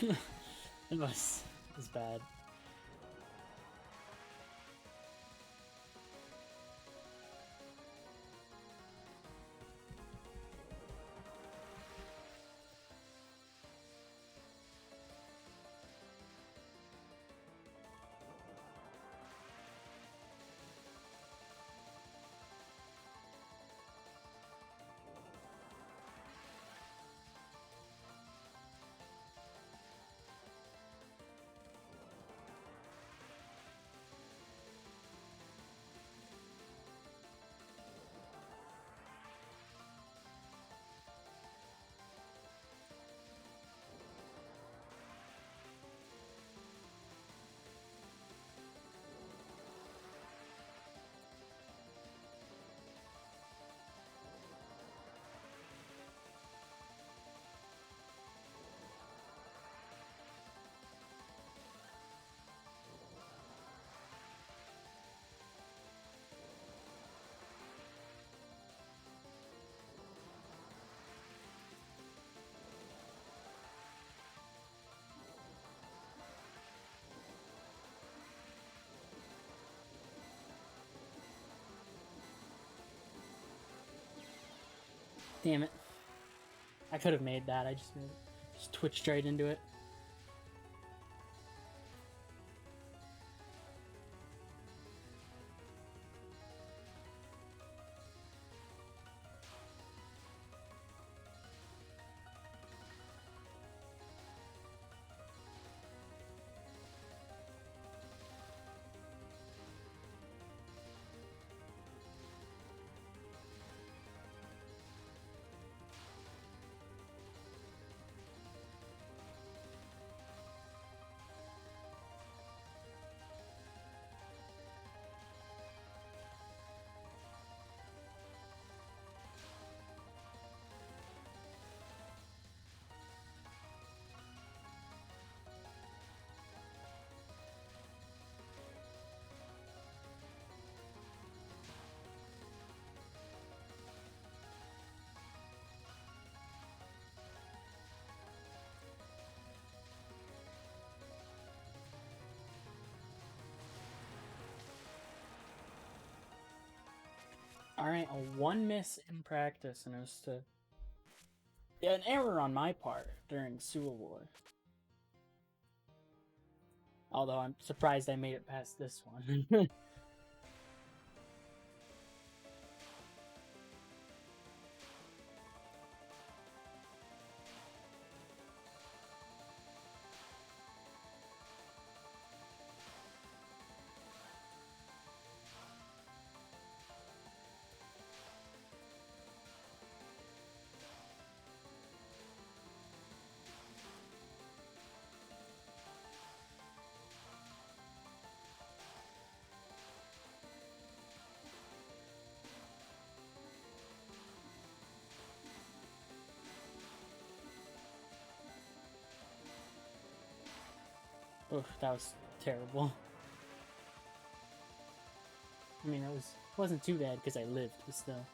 It was bad. Damn it. I could have made that. I just twitched right into it. Alright, a 1 miss in practice, and it was to... Yeah, an error on my part during Suwa War. Although I'm surprised I made it past this one. Oof, that was terrible. I mean, it wasn't too bad because I lived, but still.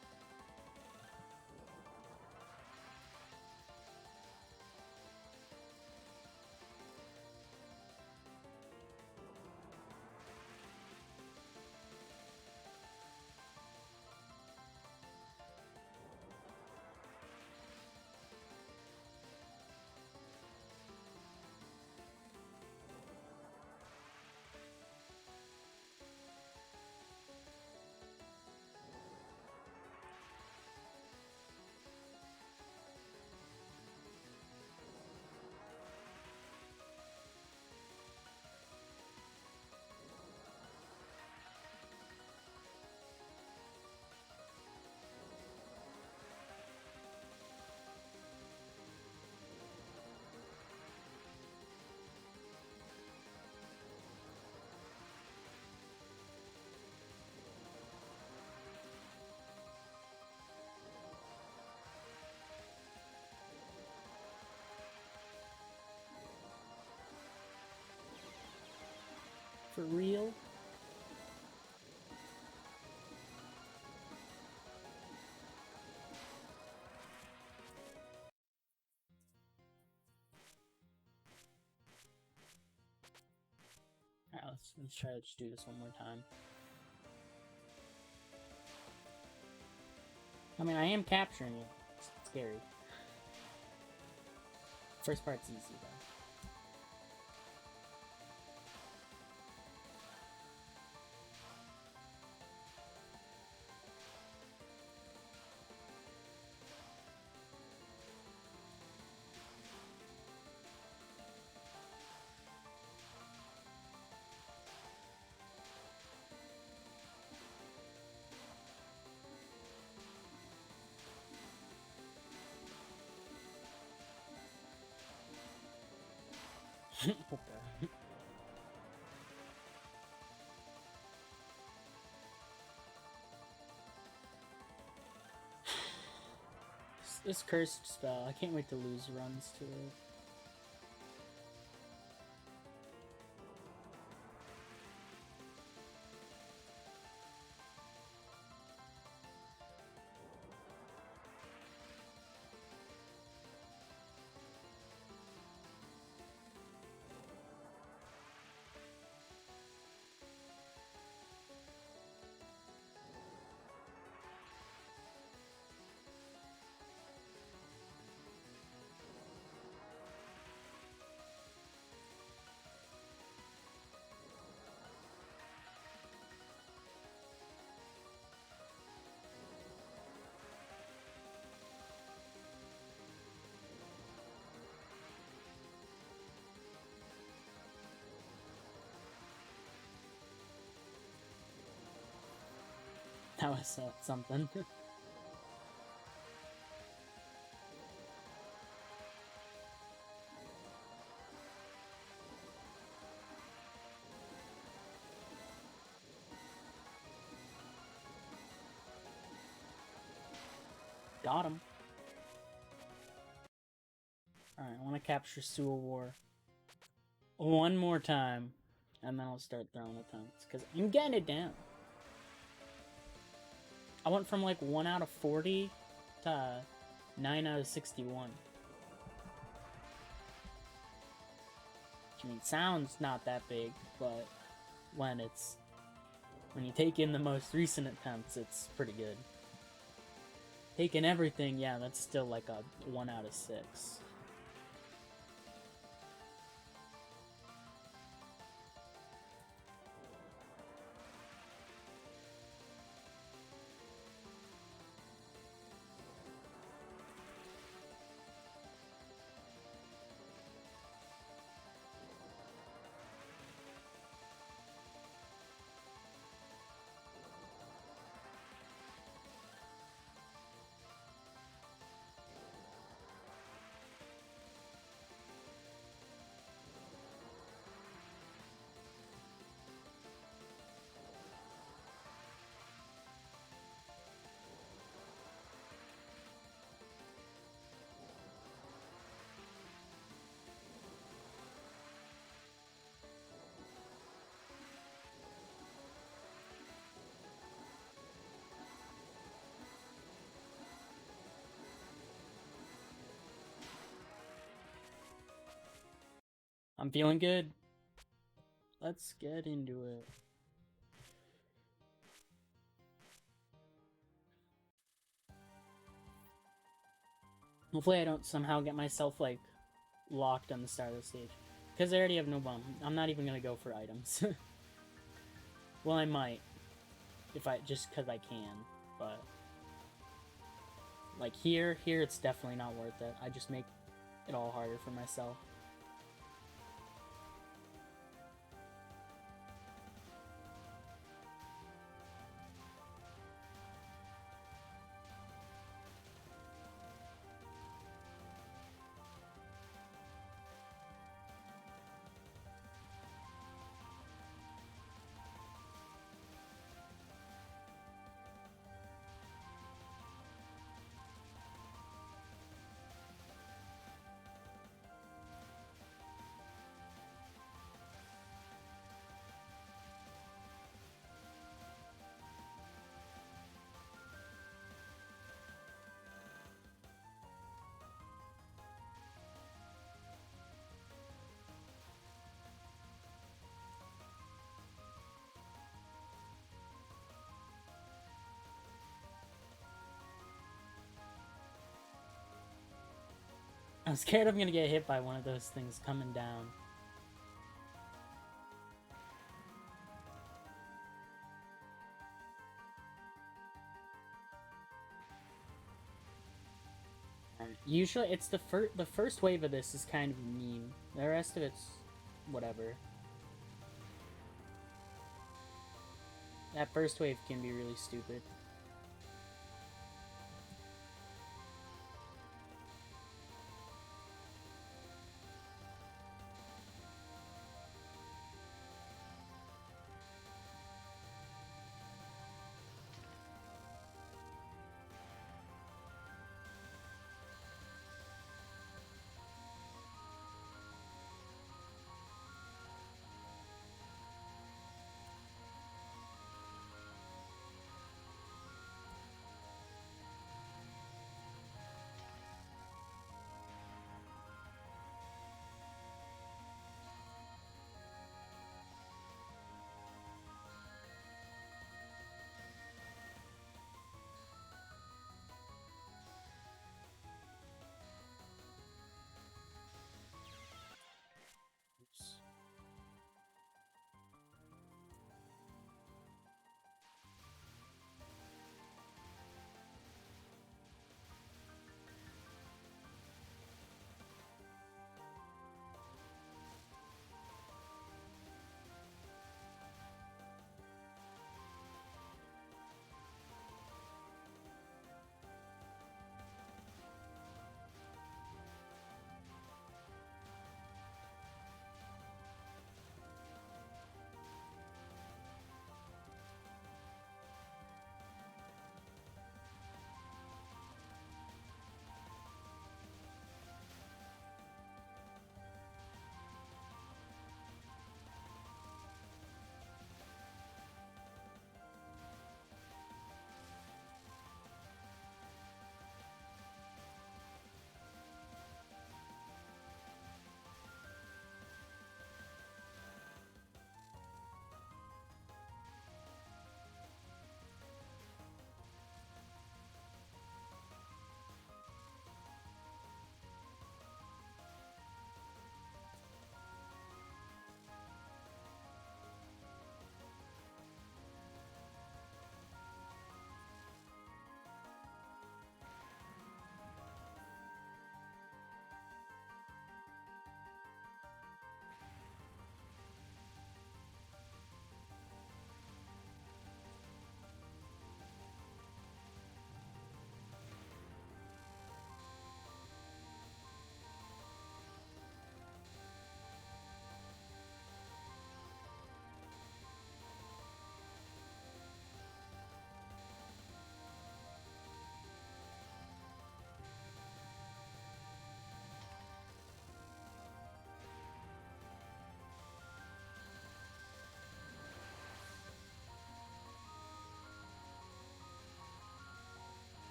For real? let's try to just do this one more time. I mean, I am capturing it. It's scary. First part's easy, though. Okay. This cursed spell, I can't wait to lose runs to it. That was something. Got him. Alright, I want to capture Suwa War one more time, and then I'll start throwing attempts, because I'm getting it down. I went from like 1 out of 40 to 9 out of 61. I mean, sounds not that big, but when you take in the most recent attempts, it's pretty good. Taking everything, yeah, that's still like a 1 out of 6. I'm feeling good. Let's get into it. Hopefully I don't somehow get myself, like, locked on the start of the stage. Because I already have no bomb. I'm not even gonna go for items. Well, I might. Just because I can. But, like, here it's definitely not worth it. I just make it all harder for myself. I'm scared I'm gonna get hit by one of those things coming down. Usually, it's the first wave of this is kind of mean. The rest of it's whatever. That first wave can be really stupid.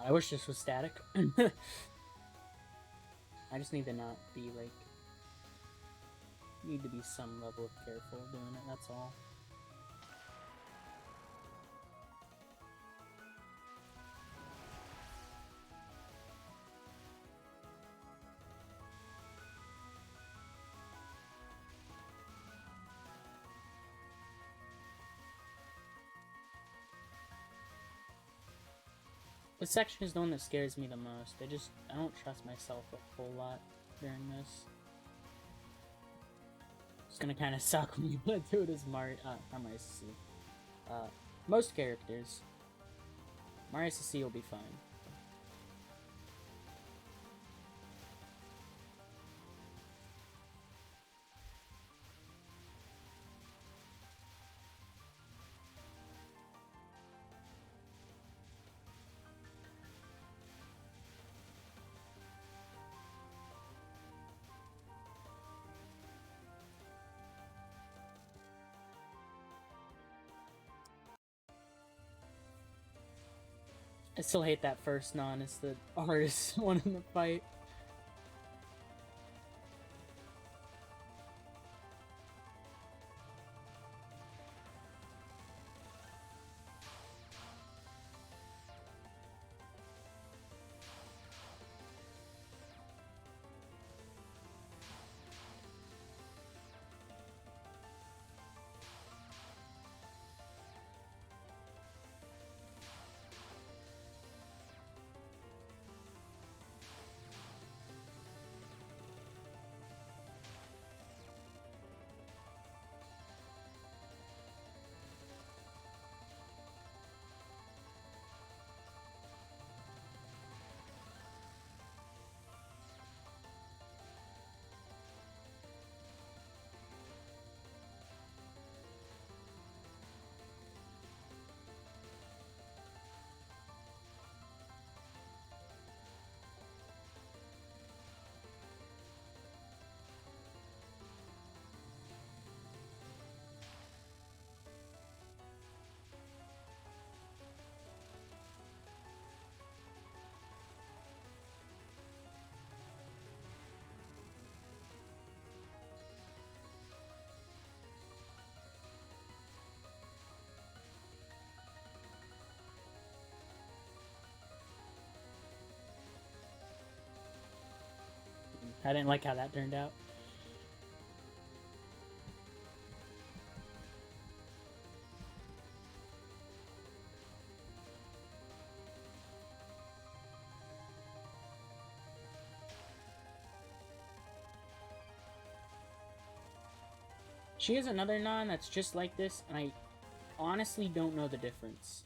I wish this was static. I just need to not be like... Need to be some level of careful doing it, that's all. This section is the one that scares me the most. I don't trust myself a whole lot during this. It's gonna kind of suck when you want to do it as Mario SC. Most characters. Mario SC will be fine. I still hate that first non. It's the hardest one in the fight. I didn't like how that turned out. She has another non that's just like this, and I honestly don't know the difference.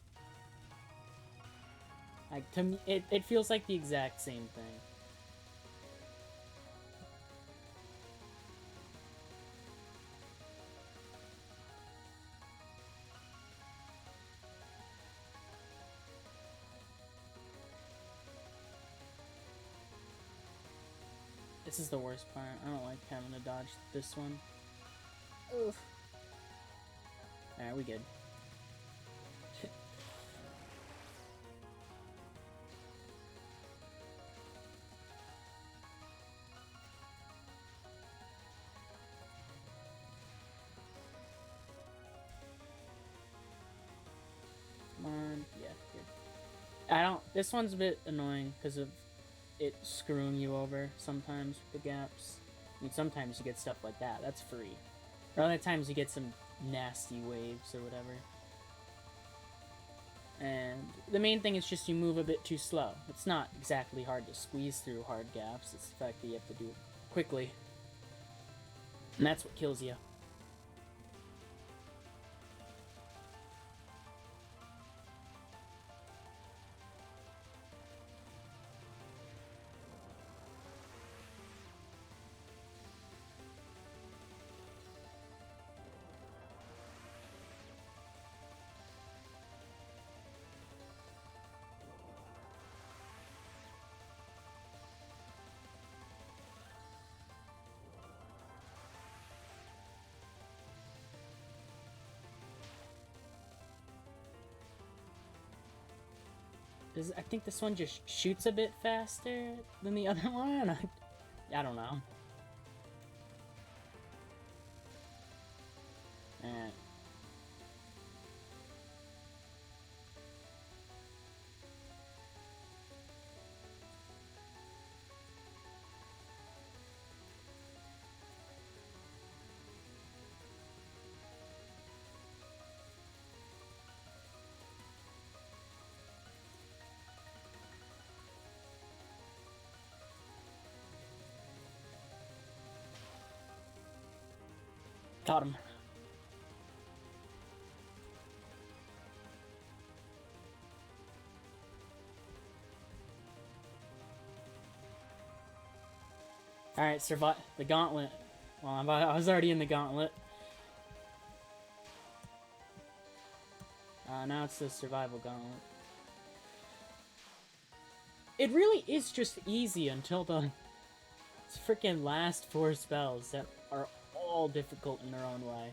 Like, to me, it feels like the exact same thing. This is the worst part. I don't like having to dodge this one. Oof. Alright, we good. Come on. Yeah, good. I don't... This one's a bit annoying because of it screwing you over sometimes with the gaps. I mean, sometimes you get stuff like that. That's free. Or other times you get some nasty waves or whatever. And the main thing is just you move a bit too slow. It's not exactly hard to squeeze through hard gaps. It's the fact that you have to do it quickly. And that's what kills you. I think this one just shoots a bit faster than the other one. I don't know. Eh. Got him. Alright, survive the gauntlet. Well, I was already in the gauntlet. Now it's the survival gauntlet. It really is just easy until the freaking last 4 spells that are all difficult in their own way.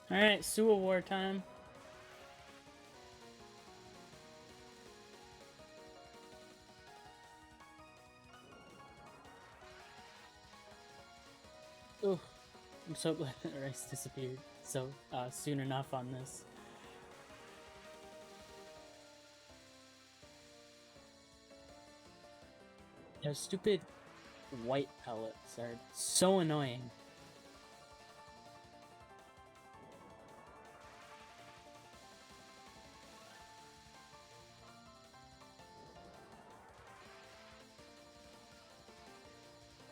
Alright, Suwa War time. Ooh, I'm so glad that Rice disappeared so soon enough on this. Those stupid white pellets are so annoying.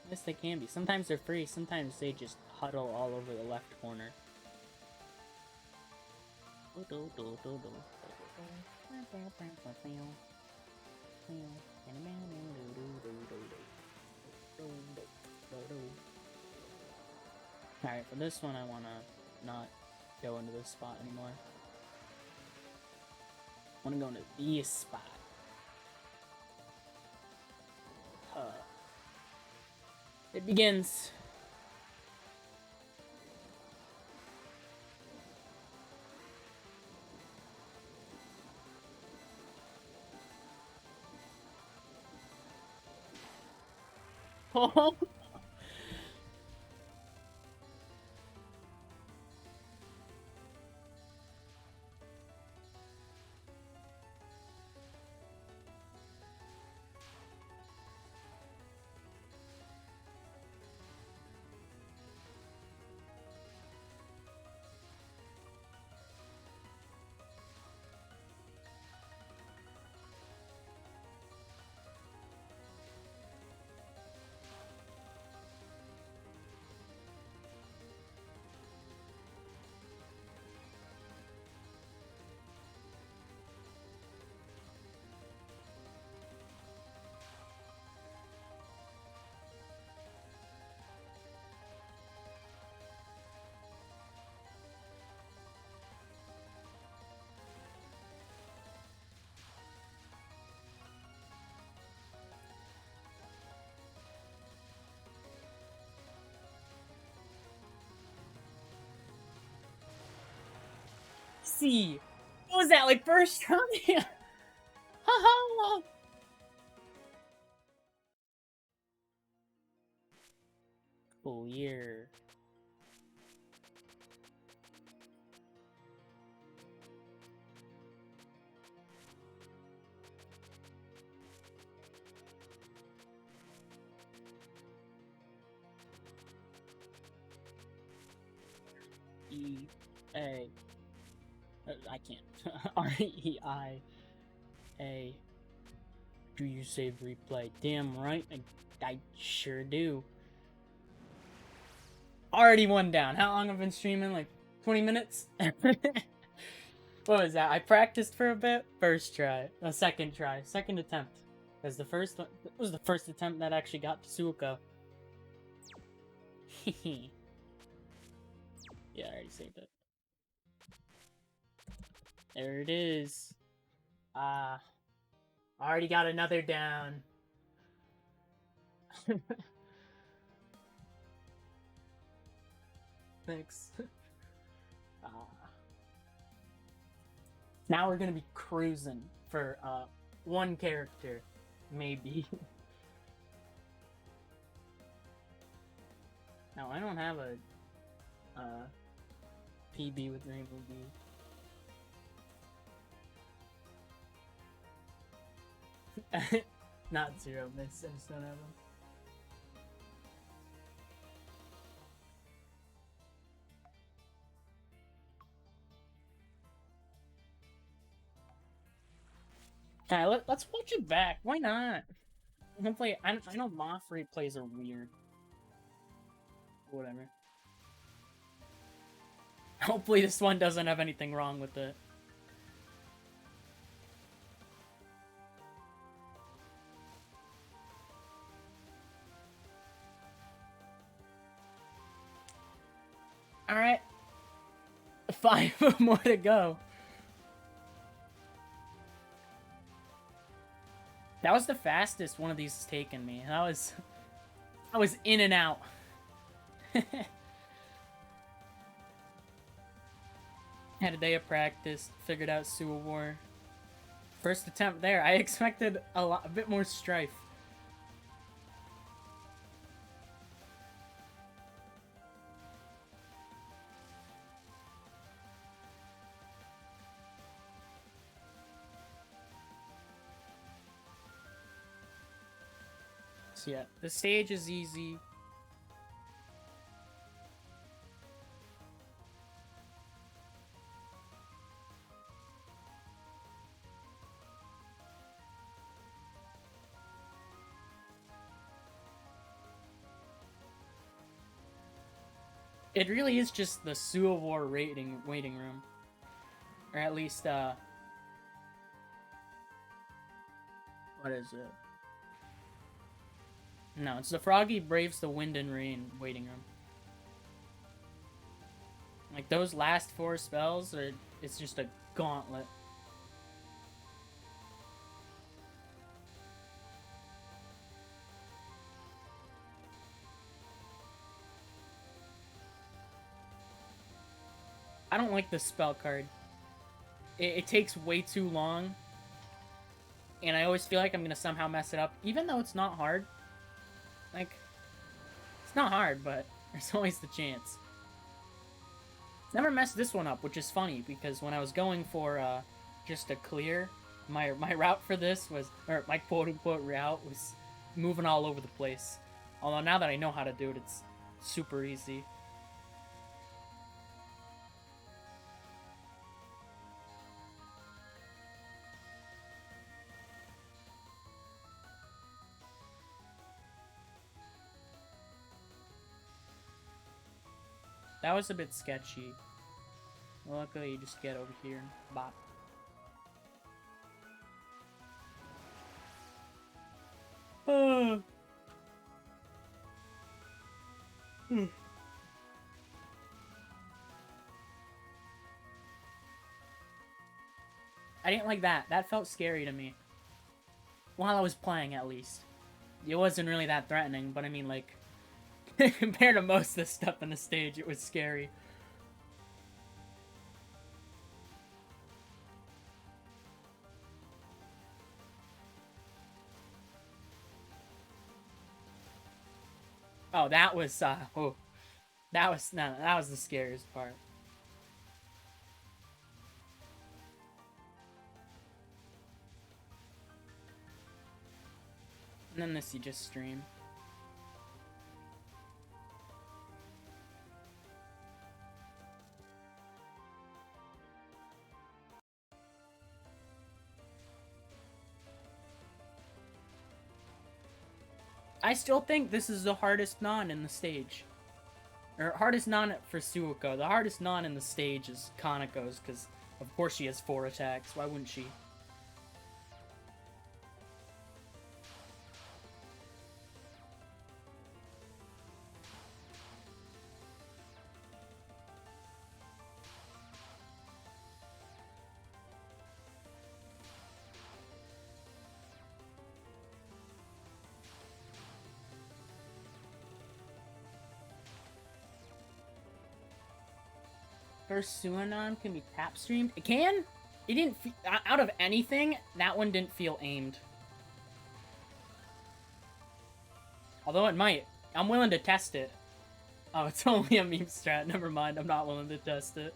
Yes, they can be. Sometimes they're free, sometimes they just huddle all over the left corner. Alright, for this one I wanna not go into this spot anymore. I wanna go into this spot. It begins. Oh. See, what was that, like first time? Haha. Clear. E-A. I can't. R-E-I-A. Do you save replay? Damn right, I sure do. Already one down. How long have I been streaming? Like 20 minutes? What was that? I practiced for a bit. First try. A second try. Second attempt. Because the first one was the first attempt that actually got to Suuka. Yeah, I already saved it. There it is. Already got another down. Thanks. Now we're gonna be cruising for one character, maybe. Now I don't have a PB with Reimu B. Not zero miss, I just don't have them. Alright, let's watch it back. Why not? Hopefully, I know Moth replays are weird. Whatever. Hopefully this one doesn't have anything wrong with it. Alright. 5 more to go. That was the fastest one of these has taken me. I was in and out. Had a day of practice, figured out Suwa War. First attempt there. I expected a bit more strife. So yeah, the stage is easy. It really is just the Suwa War waiting room. Or at least, what is it? No, it's the Froggy Braves the Wind and Rain waiting room. Like, those last 4 spells, it's just a gauntlet. I don't like the spell card. It takes way too long. And I always feel like I'm gonna somehow mess it up. Even though it's not hard. Like, it's not hard, but there's always the chance. Never messed this one up, which is funny, because when I was going for just a clear, my route for this was, or my quote-unquote route was moving all over the place. Although now that I know how to do it, it's super easy. That was a bit sketchy. Luckily, you just get over here and bop. I didn't like that. That felt scary to me. While I was playing, at least. It wasn't really that threatening, but I mean, like, compared to most of the stuff on the stage, it was scary. Oh, that was, that was the scariest part. And then this you just stream. I still think this is the hardest non in the stage. Or hardest non for Suiko. The hardest non in the stage is Kaneko's, because of course she has 4 attacks. Why wouldn't she? First Suanon can be tap streamed. It can? It didn't out of anything, that one didn't feel aimed. Although it might. I'm willing to test it. Oh, it's only a meme strat. Never mind, I'm not willing to test it.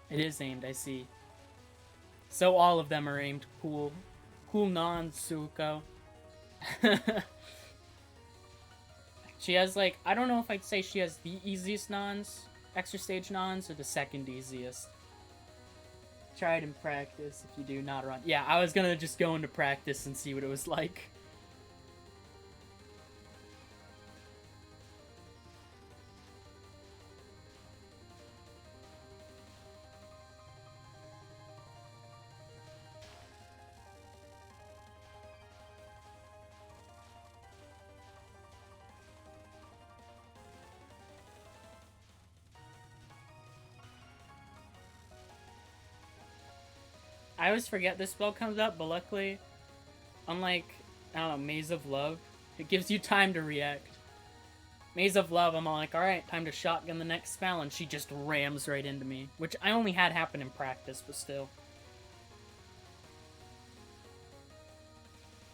It is aimed, I see. So all of them are aimed. Cool. Cool non-Suko. She has, like, I don't know if I'd say she has the easiest nons, extra stage nons, or the second easiest. Try it in practice if you do not run. Yeah, I was gonna just go into practice and see what it was like. I always forget this spell comes up, but luckily, unlike, I don't know, Maze of Love, it gives you time to react. Maze of Love, I'm all like, alright, time to shotgun the next spell, and she just rams right into me. Which I only had happen in practice, but still.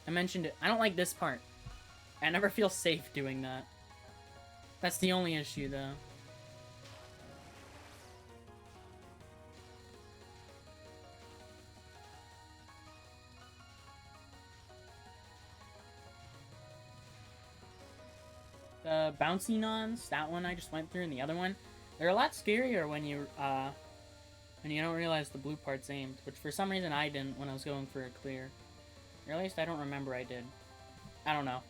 I mentioned it. I don't like this part. I never feel safe doing that. That's the only issue, though. The bouncy nons, that one I just went through, and the other one, they're a lot scarier when you don't realize the blue part's aimed, which for some reason I didn't when I was going for a clear. Or at least I don't remember I did. I don't know.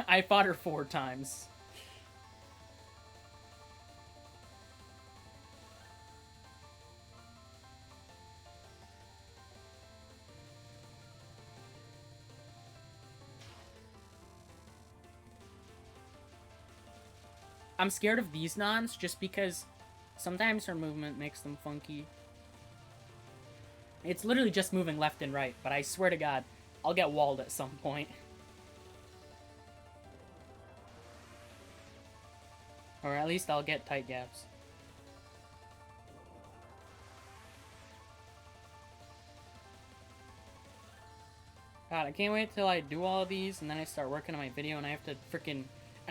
I fought her 4 times. I'm scared of these nons just because sometimes her movement makes them funky. It's literally just moving left and right, but I swear to God, I'll get walled at some point. Or at least I'll get tight gaps. God, I can't wait till I do all of these and then I start working on my video and I have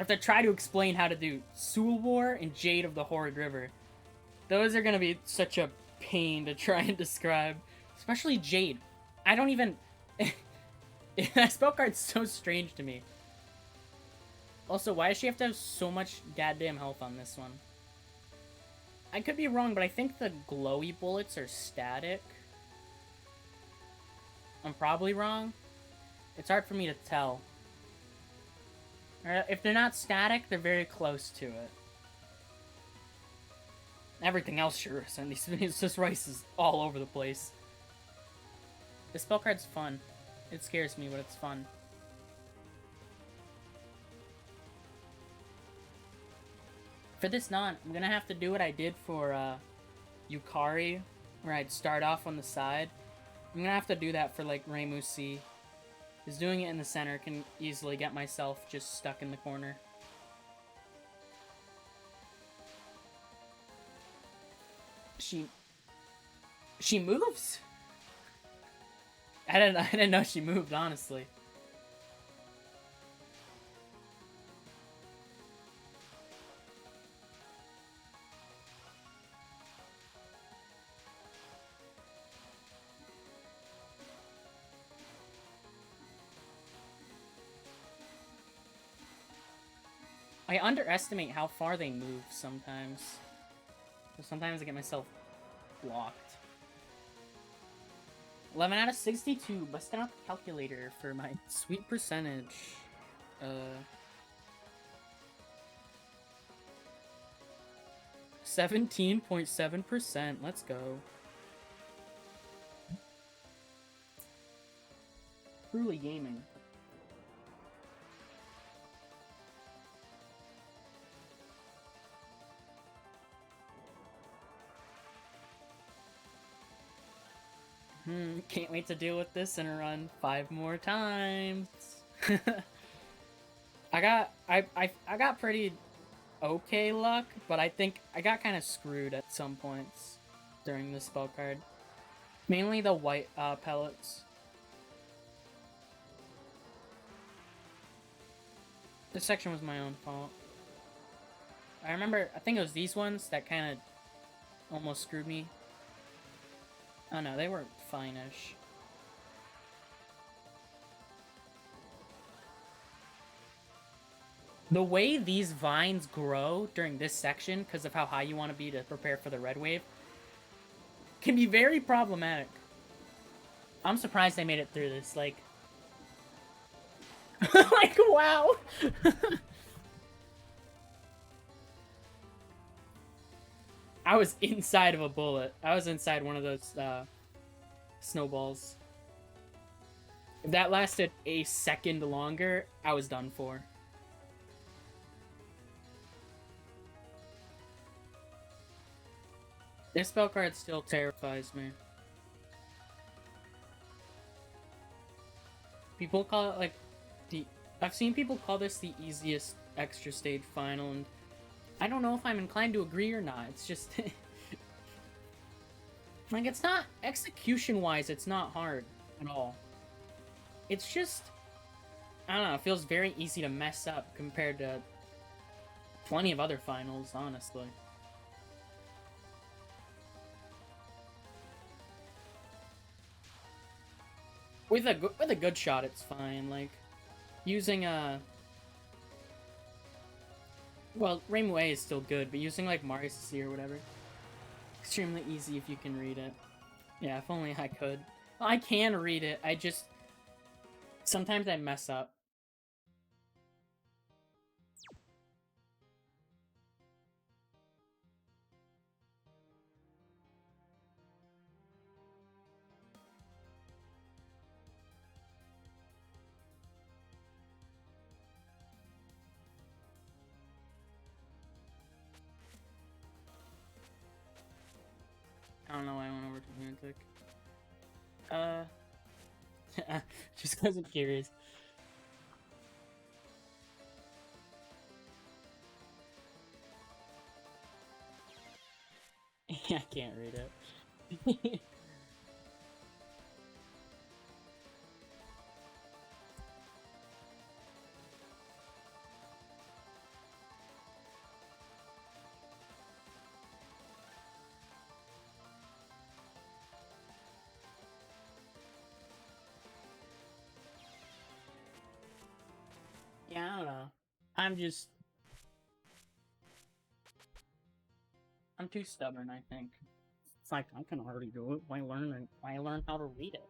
to try to explain how to do Suwa War and Jade of the Horrid River. Those are gonna be such a pain to try and describe. Especially Jade. I don't even... that spell card's so strange to me. Also, why does she have to have so much goddamn health on this one? I could be wrong, but I think the glowy bullets are static. I'm probably wrong. It's hard for me to tell. If they're not static, they're very close to it. Everything else sure is, and this rice is all over the place. This spell card's fun. It scares me, but it's fun. For this non, I'm gonna have to do what I did for Yukari, where I'd start off on the side. I'm gonna have to do that for like Reimu C. Because doing it in the center can easily get myself just stuck in the corner. She moves? I didn't know she moved, honestly. I underestimate how far they move sometimes. So sometimes I get myself blocked. 11 out of 62. Busting out the calculator for my sweet percentage. 17.7%. Let's go. Truly gaming. Can't wait to deal with this and run 5 more times. I got pretty okay luck, but I think I got kind of screwed at some points during this spell card. Mainly the white pellets. This section was my own fault. I remember, I think it was these ones that kind of almost screwed me. Oh no, they were fine-ish. The way these vines grow during this section, because of how high you want to be to prepare for the red wave, can be very problematic. I'm surprised I made it through this, like... like, wow! I was inside of a bullet. I was inside one of those snowballs. If that lasted a second longer, I was done for. This spell card still terrifies me. People call it like the. I've seen people call this the easiest extra stage final, and I don't know if I'm inclined to agree or not. It's just like it's not execution-wise, it's not hard at all. It's just I don't know. It feels very easy to mess up compared to plenty of other finals, honestly. With a good shot, it's fine. Like using a well, Reimu A is still good, but using like Mario C or whatever, extremely easy if you can read it. Yeah, if only I could. I can read it. I just sometimes I mess up. I don't know why I went over to Lunatic. Just because I'm curious. I can't read it. Yeah, I don't know. I'm too stubborn, I think. It's like I can already do it. Why learn how to read it?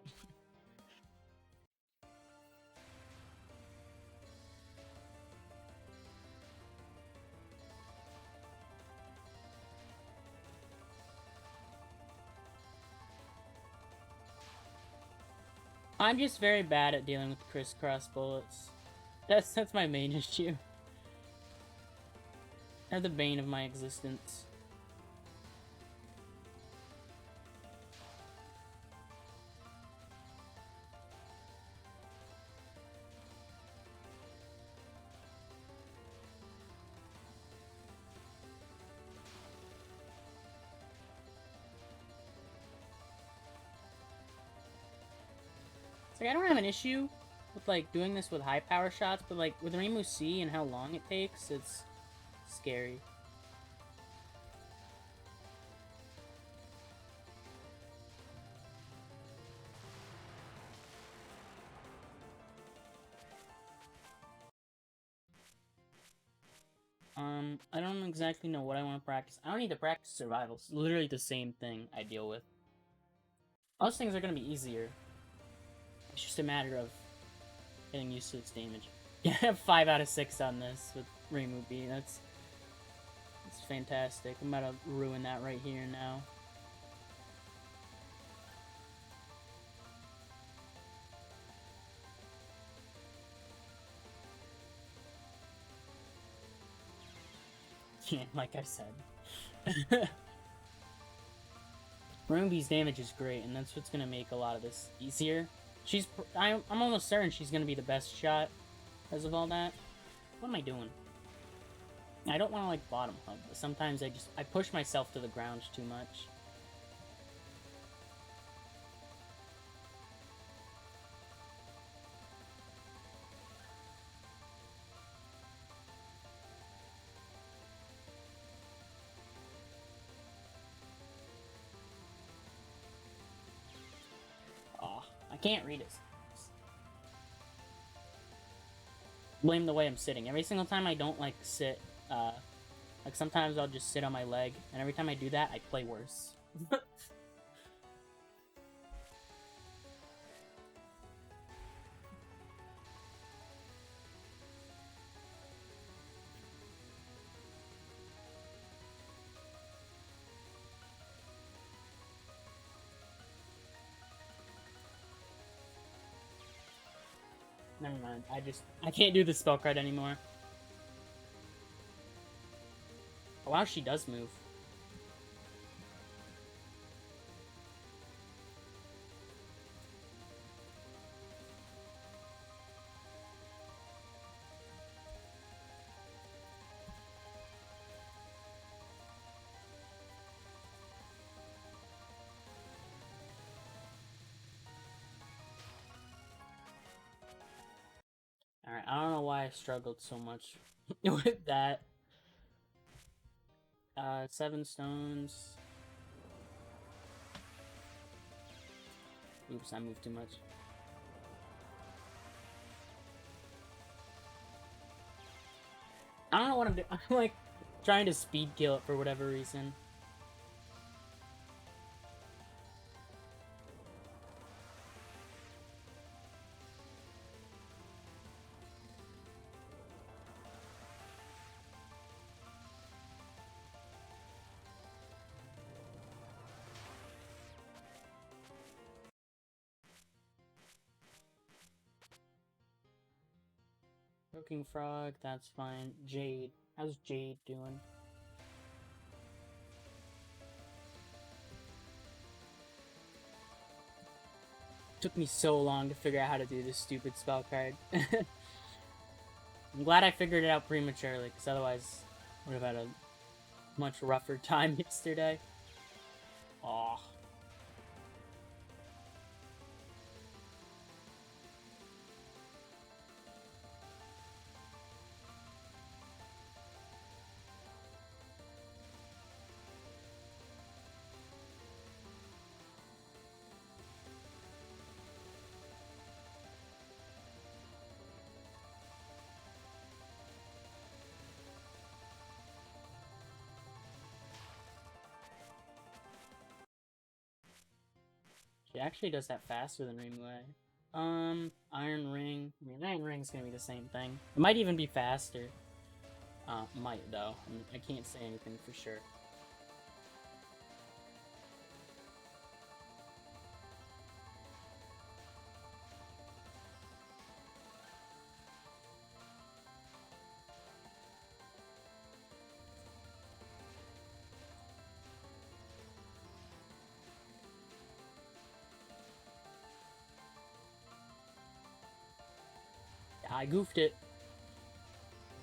I'm just very bad at dealing with crisscross bullets. That's my main issue. They're the bane of my existence. Like, I don't have an issue with like doing this with high power shots, but like with Reimu C and how long it takes, it's scary. I don't exactly know what I want to practice. I don't need to practice survival. It's literally the same thing I deal with. Most things are gonna be easier. It's just a matter of getting used to its damage. Yeah, 5 out of 6 on this with Reimu B. That's fantastic. I'm about to ruin that right here now. Yeah, like I said. Reimu B's damage is great, and that's what's gonna make a lot of this easier. I'm almost certain she's gonna be the best shot because of all that. What am I doing? I don't want to like bottom hug, but sometimes I push myself to the ground too much. Oh, I can't read it. Blame the way I'm sitting. Every single time I don't like sit, like sometimes I'll just sit on my leg, and every time I do that, I play worse. Never mind. I can't do the spell card anymore. Oh, wow, she does move. I don't know why I struggled so much with that. 7 stones. Oops, I moved too much. I don't know what I'm doing. I'm like trying to speed kill it for whatever reason. Cooking frog, that's fine. Jade. How's Jade doing? Took me so long to figure out how to do this stupid spell card. I'm glad I figured it out prematurely, because otherwise I would have had a much rougher time yesterday. Aw. She actually does that faster than Reimu. Iron Ring. I mean, Iron Ring's gonna be the same thing. It might even be faster. Might, though. I can't say anything for sure. I goofed it.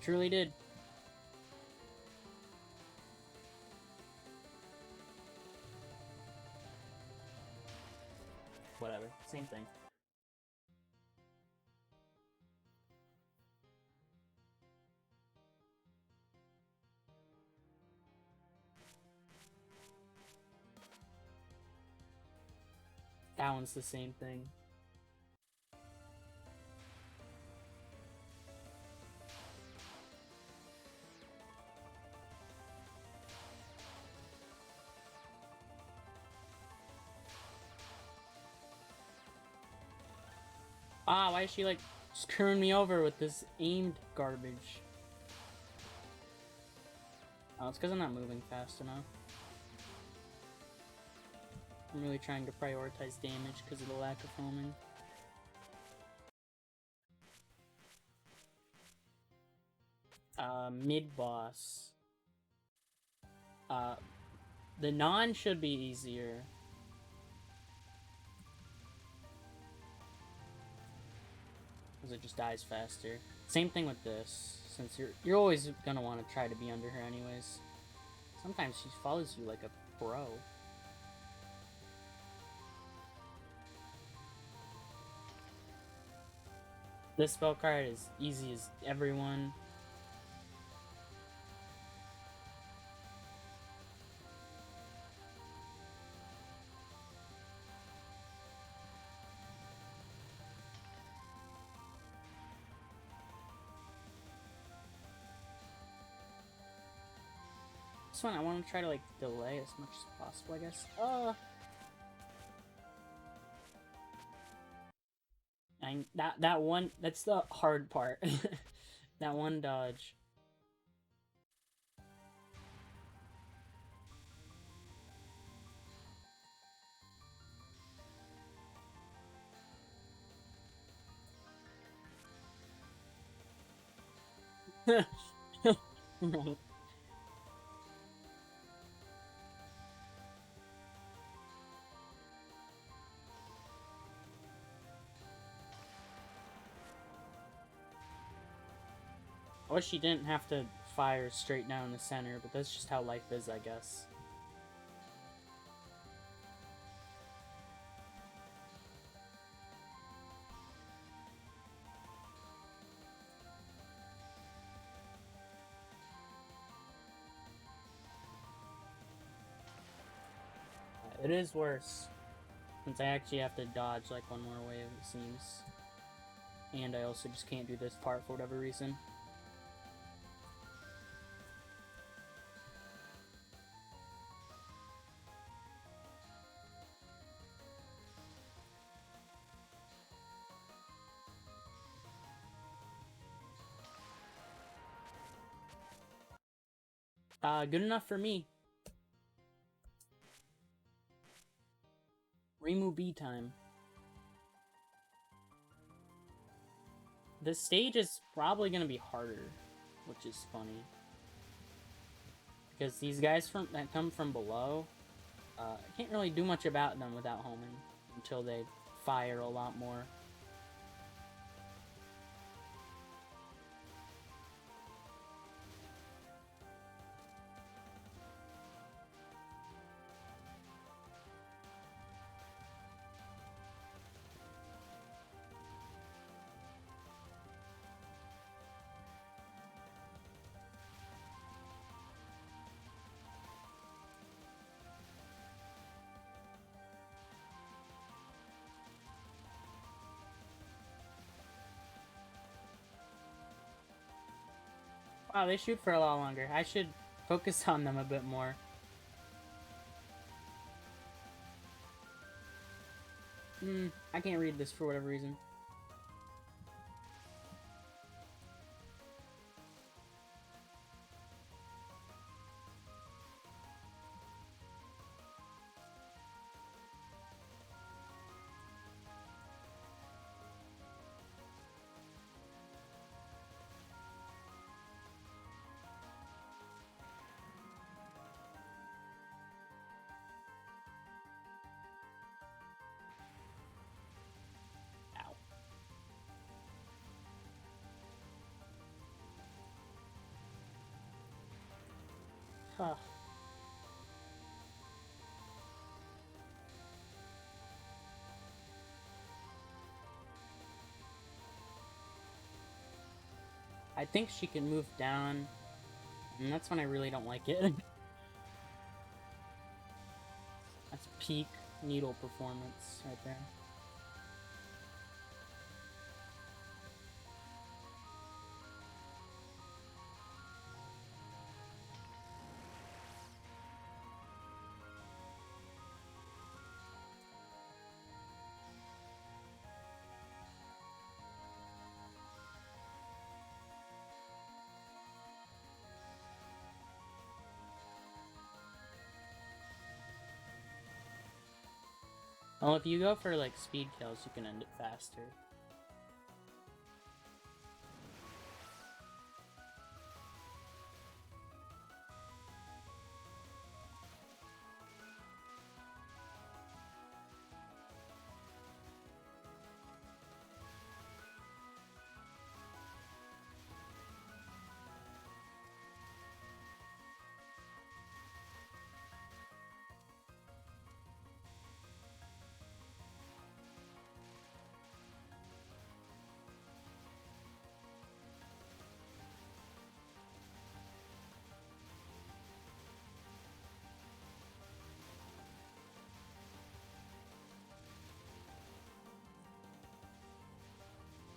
Truly did. Whatever. Same thing. That one's the same thing. Ah, why is she, like, screwing me over with this aimed garbage? Oh, it's because I'm not moving fast enough. I'm really trying to prioritize damage because of the lack of homing. Mid-boss. The non should be easier. Because it just dies faster. Same thing with this, since you're always gonna want to try to be under her anyways. Sometimes she follows you like a pro. This spell card is easy as everyone. This one I want to try to like delay as much as possible, I guess. That one, that's the hard part. That one dodge. Right. I wish she didn't have to fire straight down the center, but that's just how life is, I guess. It is worse. Since I actually have to dodge like one more wave, it seems. And I also just can't do this part for whatever reason. Good enough for me. Reimu B time. This stage is probably gonna be harder, which is funny. Because these guys that come from below, I can't really do much about them without homing until they fire a lot more. Wow, they shoot for a lot longer. I should focus on them a bit more. I can't read this for whatever reason. Ow. Huh. I think she can move down, and that's when I really don't like it. That's peak needle performance right there. Well, if you go for like speed kills, you can end it faster.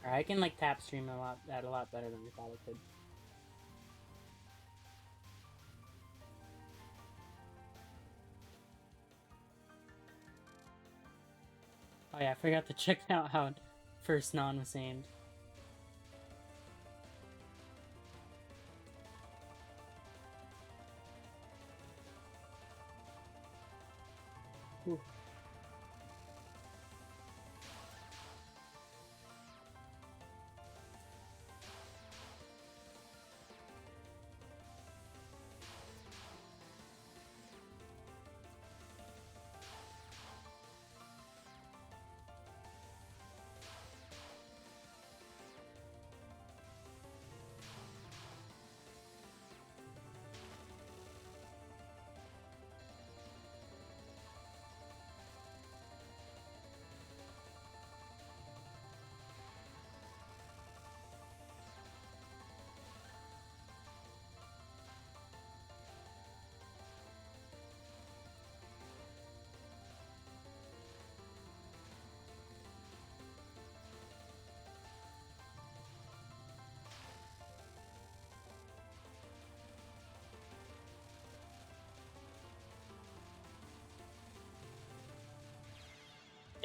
I can like tap stream a lot better than we thought I could. Oh yeah, I forgot to check out how first non was aimed. Ooh.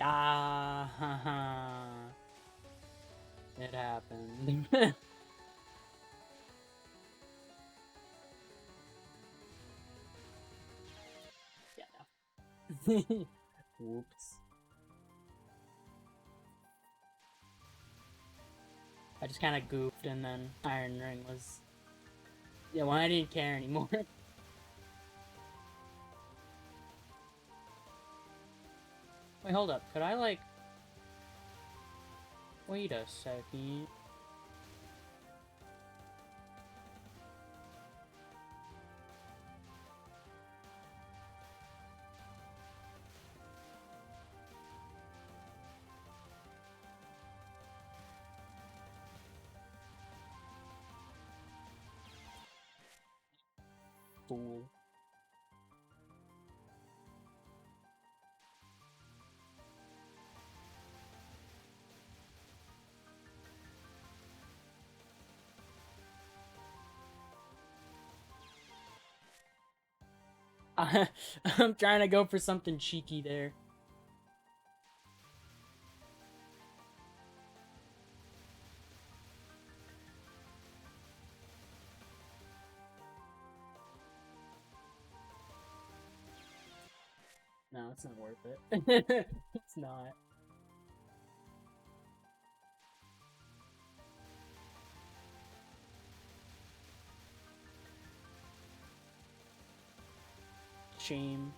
Ah, haha. It happened. Yeah, no. Whoops. I just kind of goofed, and then Iron Ring was... Yeah, well, I didn't care anymore. Wait, hold up. Could I, like... Wait a second. Fool. I'm trying to go for something cheeky there. No, it's not worth it. It's not. Shame.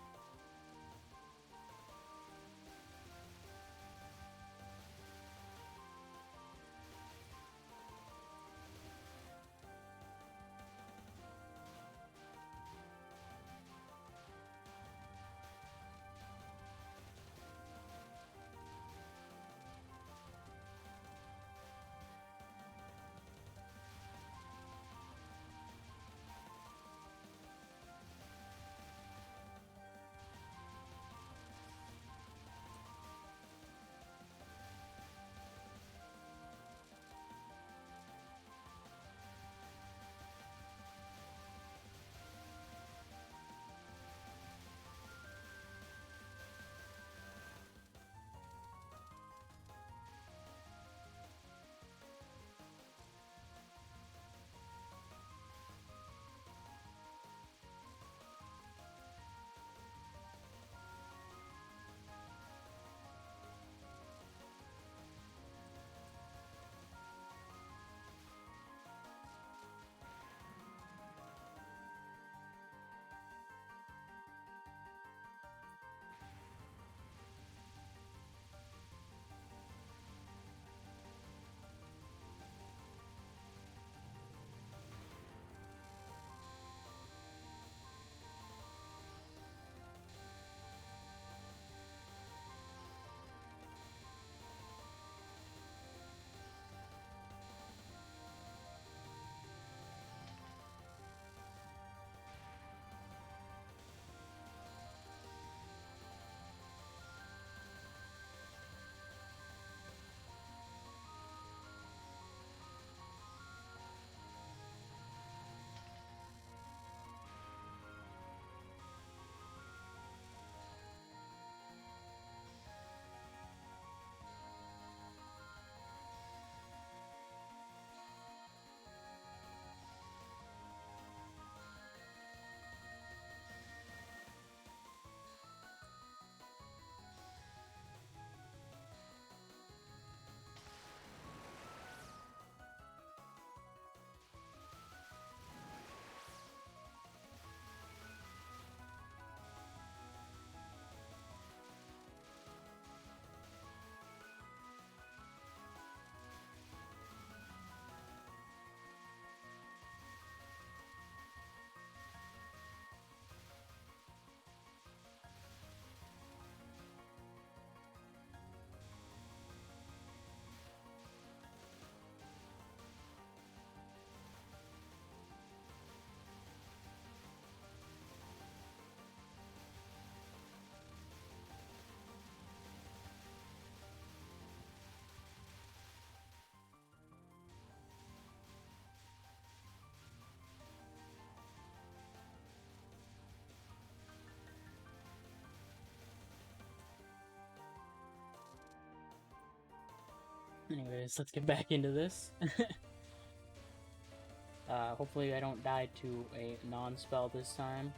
Anyways, let's get back into this. Hopefully I don't die to a non-spell this time.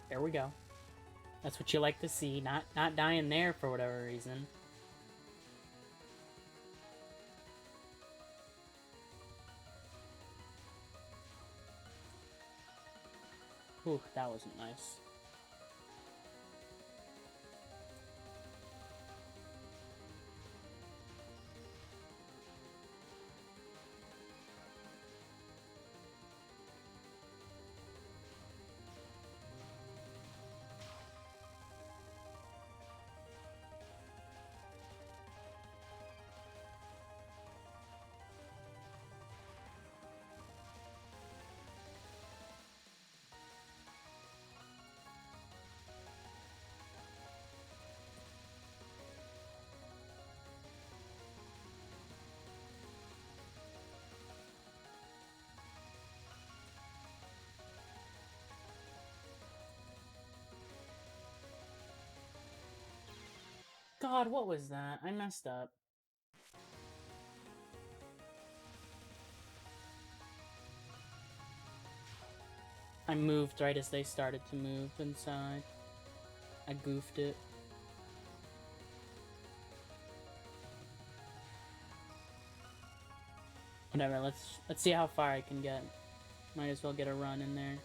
There we go. That's what you like to see. Not dying there for whatever reason. Ooh, that wasn't nice. God, what was that? I messed up. I moved right as they started to move inside. I goofed it. Whatever, let's see how far I can get. Might as well get a run in there.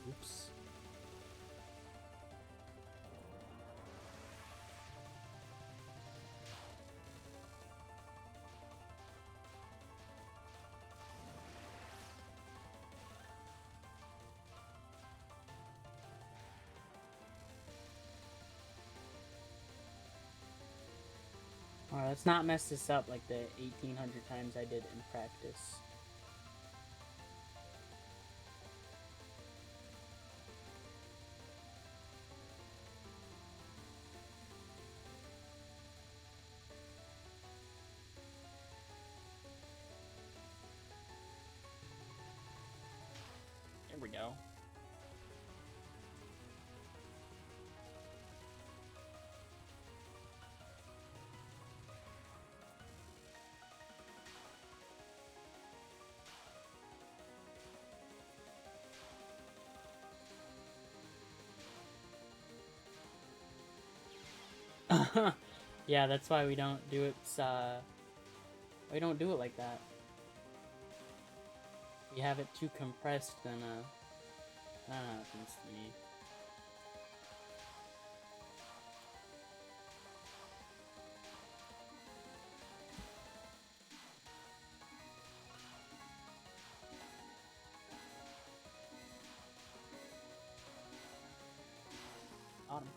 Oops. Alright, let's not mess this up like the 1800 times I did in practice. There we go. Yeah, that's why we don't do it, we don't do it like that. If you have it too compressed, then, that happens to me. bottom.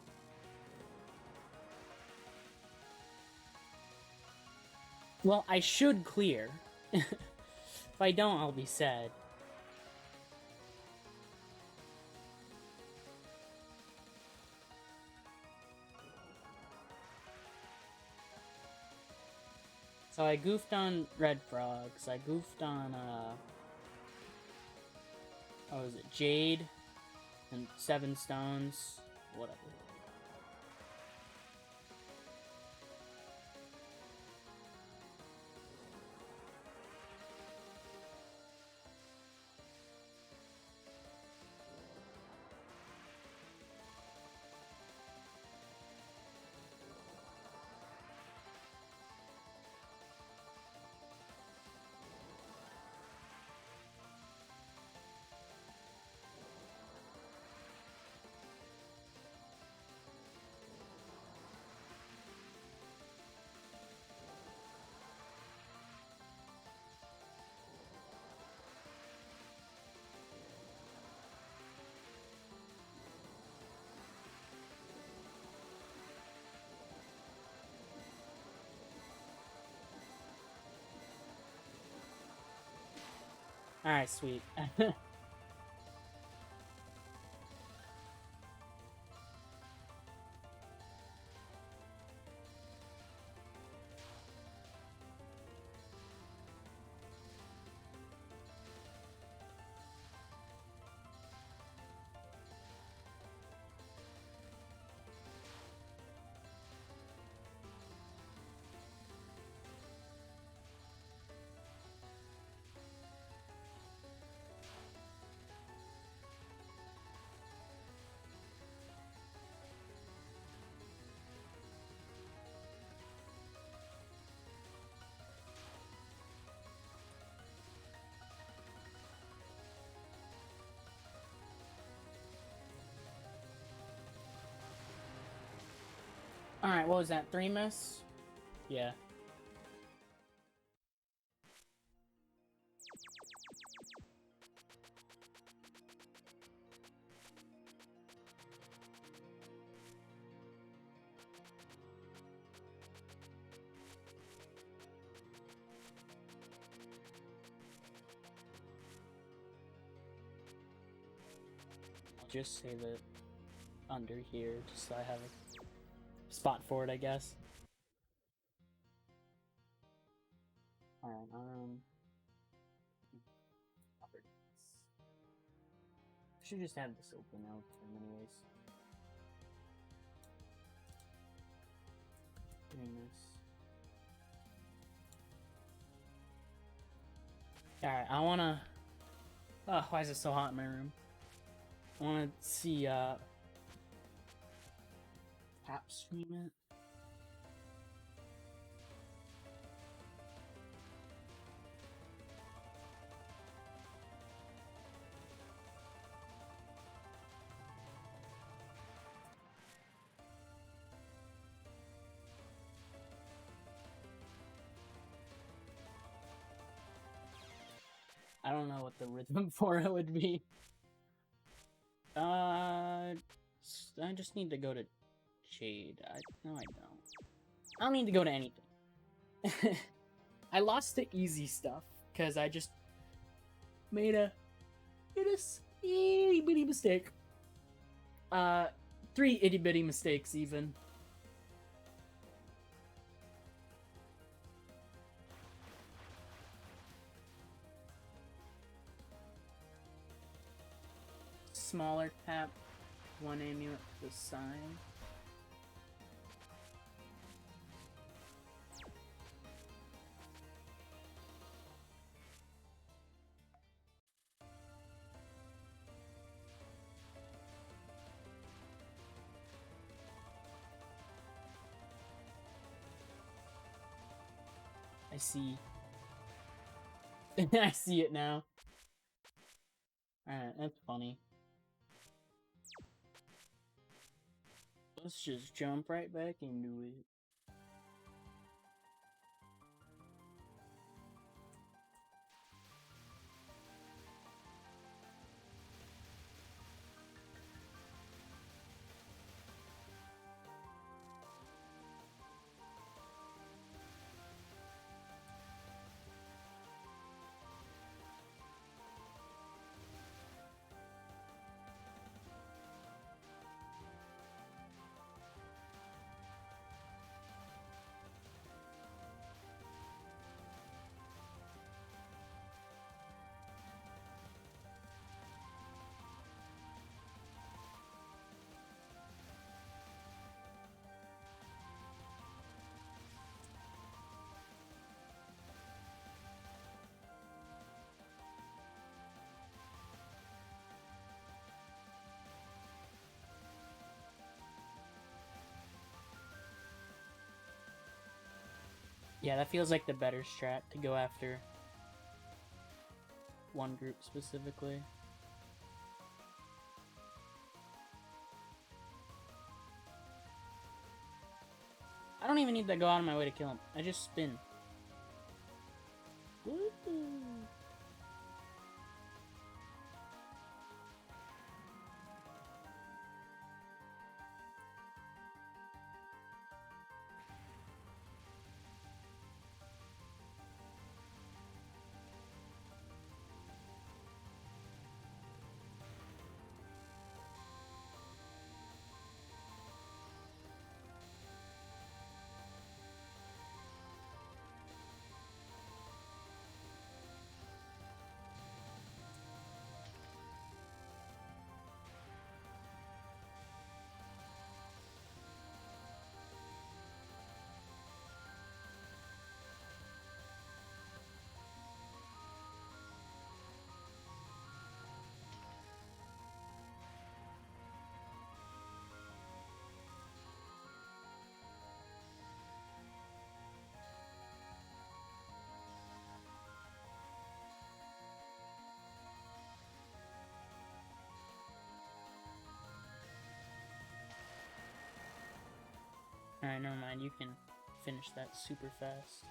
Well, I should clear. If I don't, I'll be sad. So I goofed on Red Frogs. I goofed on, what was it? Jade and 7 stones. Whatever. Alright, sweet. Alright, what was that? 3 miss? Yeah. I'll just save it under here, just so I have a spot for it, I guess. Alright, should just have this open out anyways. Doing this. Alright, I wanna... Oh, why is it so hot in my room? I wanna see, tap stream it. I don't know what the rhythm for it would be. I just need to go to Jade. No, I don't. I don't need to go to anything. I lost the easy stuff because I just made a itty bitty mistake. 3 itty bitty mistakes even. Smaller tap, 1 amulet to the side. I see. I see it now. Alright, that's funny. Let's just jump right back into it. Yeah, that feels like the better strat to go after one group specifically. I don't even need to go out of my way to kill him. I just spin. Woo-hoo. Alright, never mind. You can finish that super fast.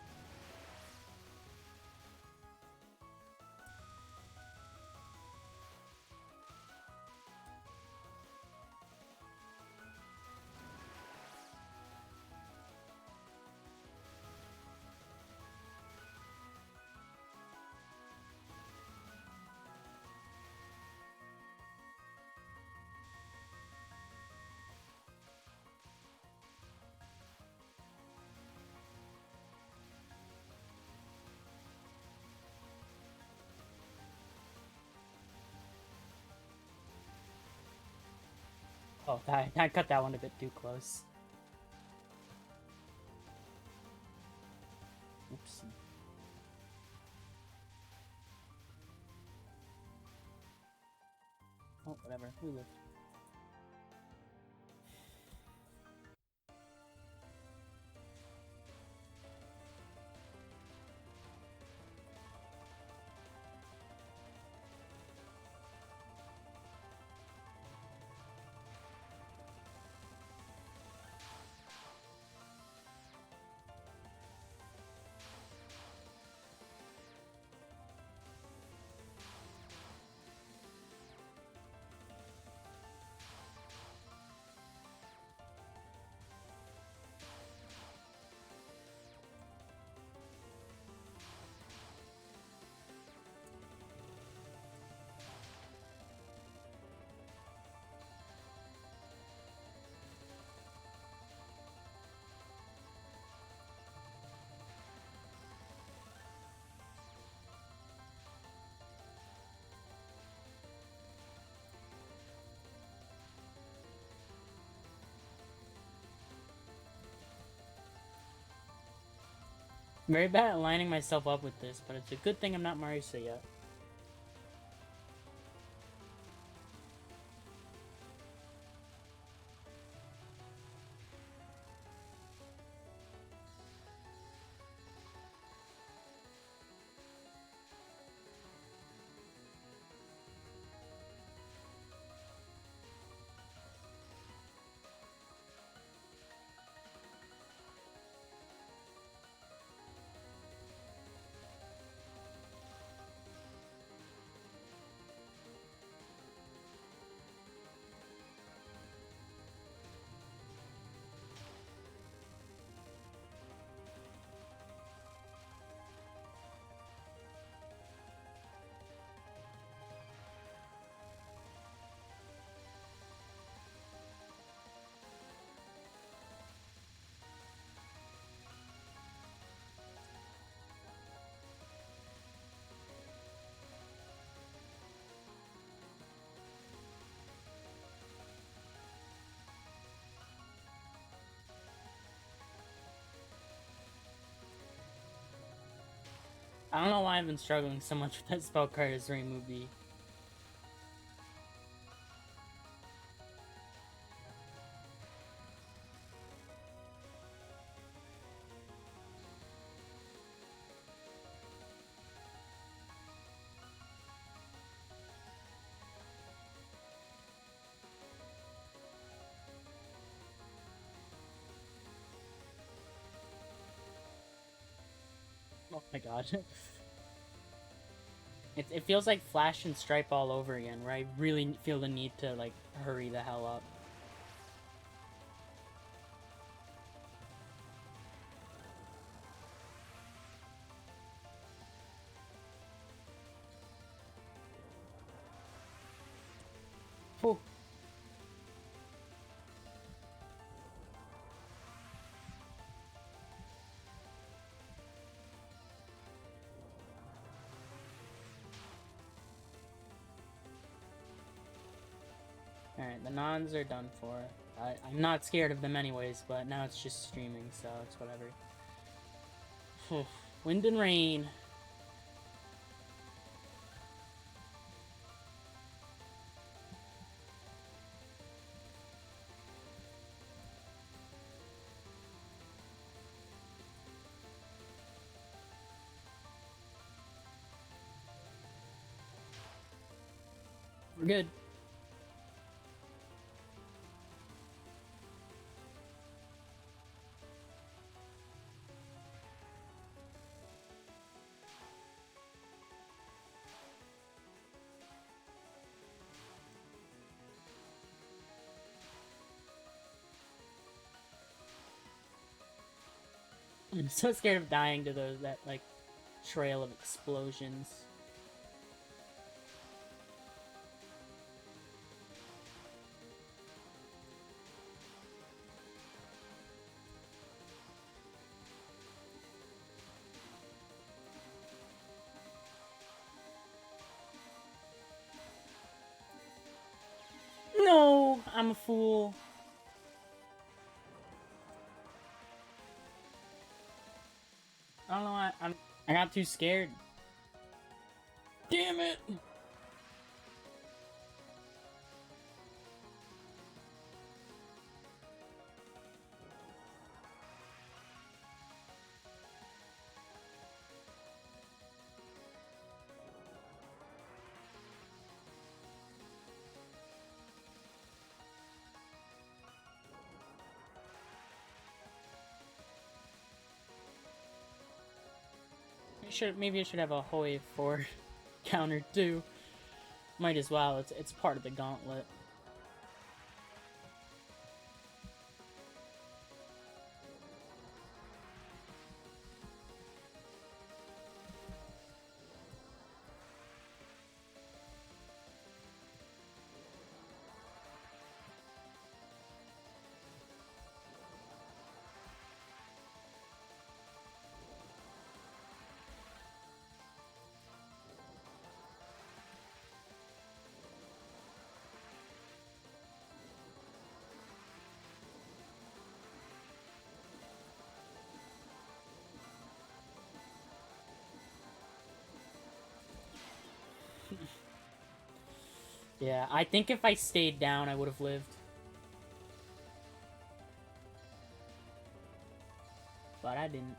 Oh, I cut that one a bit too close. Oops. Oh, whatever. We live. Very bad at lining myself up with this, but it's a good thing I'm not Marisa yet. I don't know why I've been struggling so much with that spell card as Reimu B. Oh my god. It feels like Flash and Stripe all over again, where I really feel the need to, like, hurry the hell up. Whew. Alright, the Nons are done for. I'm not scared of them anyways, but now it's just streaming, so it's whatever. Whew. Wind and rain. We're good. I'm so scared of dying to that, like, trail of explosions. No! I'm a fool. I don't know why. I got too scared. Damn it! Maybe I should have a Hoi for counter too. Might as well. It's part of the gauntlet. Yeah, I think if I stayed down, I would have lived. But I didn't.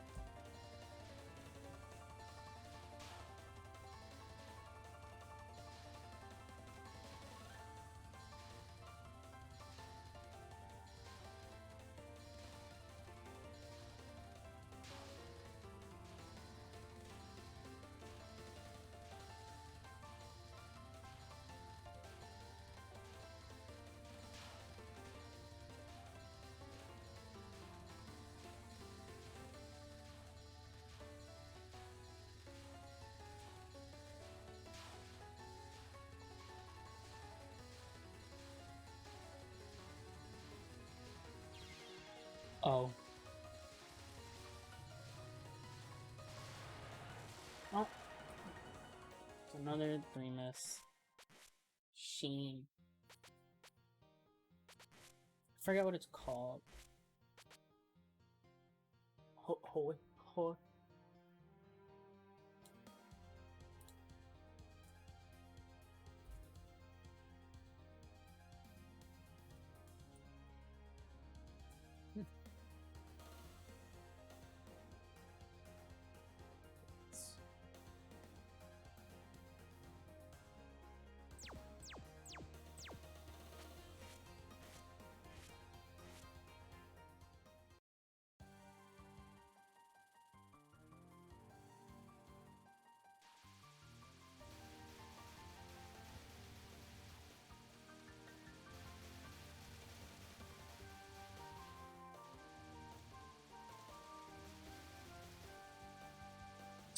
Oh. Oh. It's another 3 miss. Shame. I forget what it's called. Ho.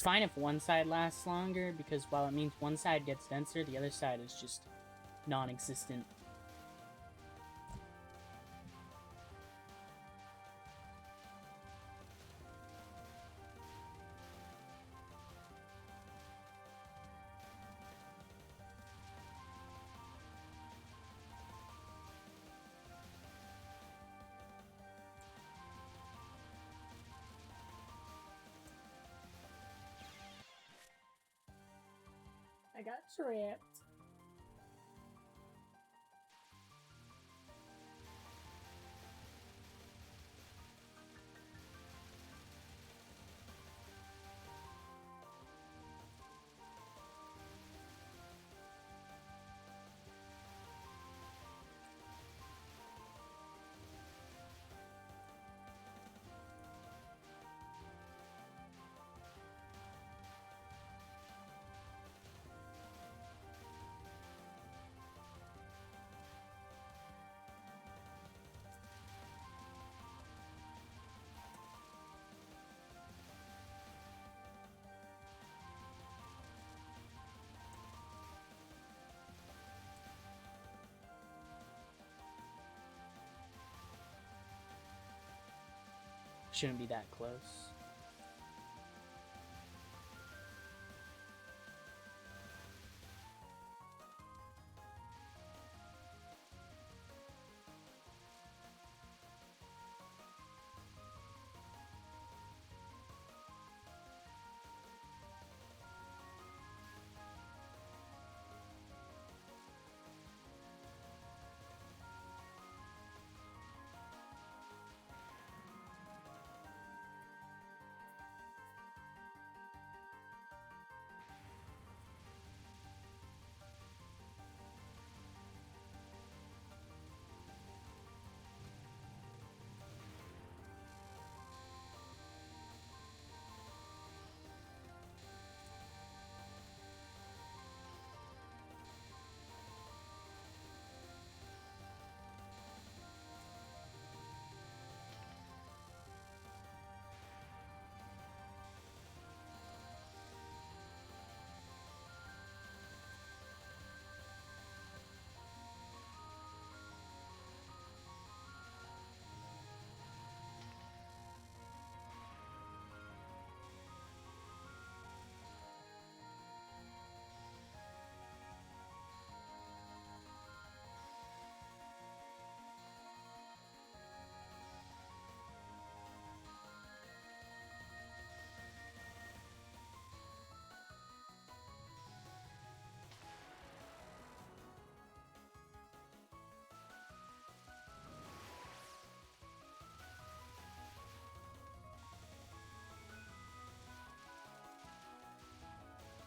fine if one side lasts longer, because while it means one side gets denser, the other side is just non-existent. I got trapped. Shouldn't be that close.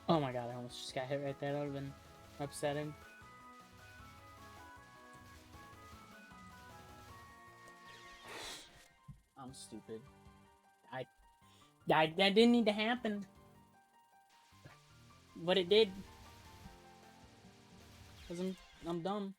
Oh my god, I almost just got hit right there. That would have been upsetting. I'm stupid. That didn't need to happen. But it did. Cause I'm dumb.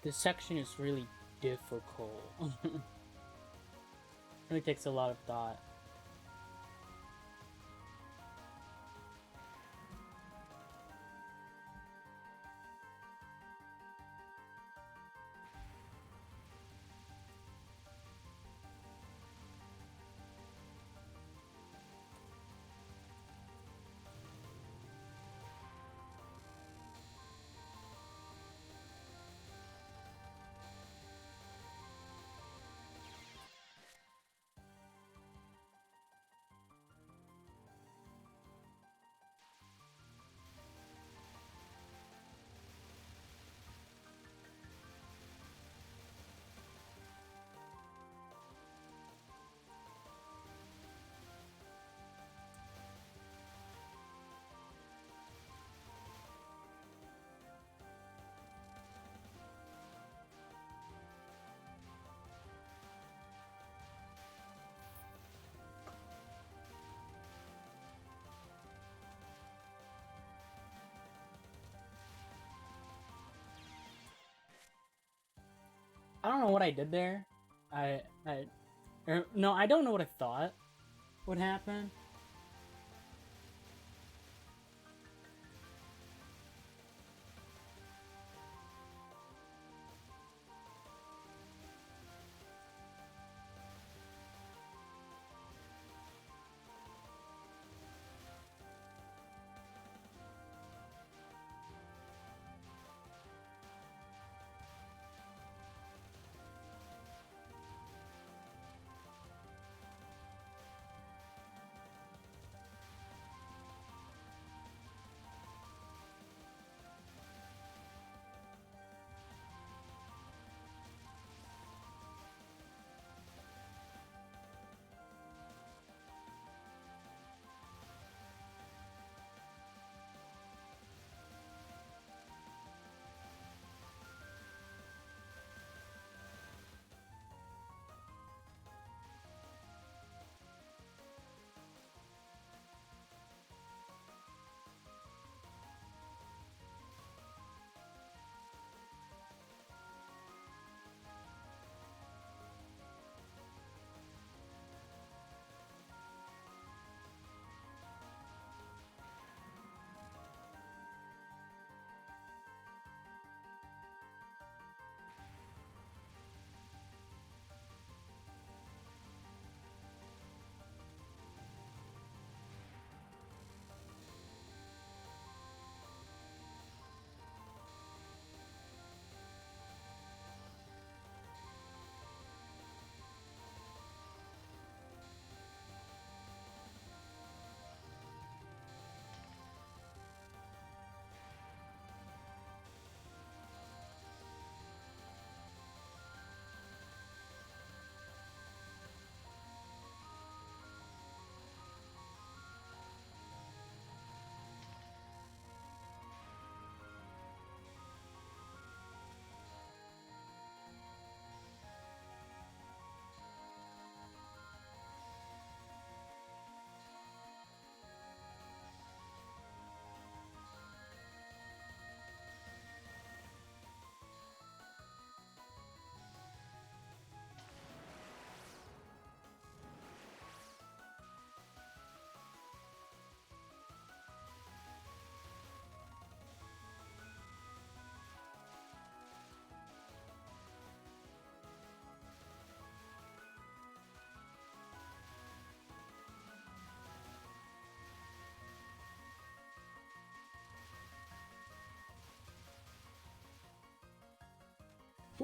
This section is really difficult. Really takes a lot of thought. I don't know what I did there. No, I don't know what I thought would happen.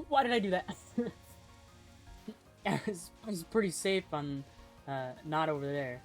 Why did I do that? I was pretty safe on not over there.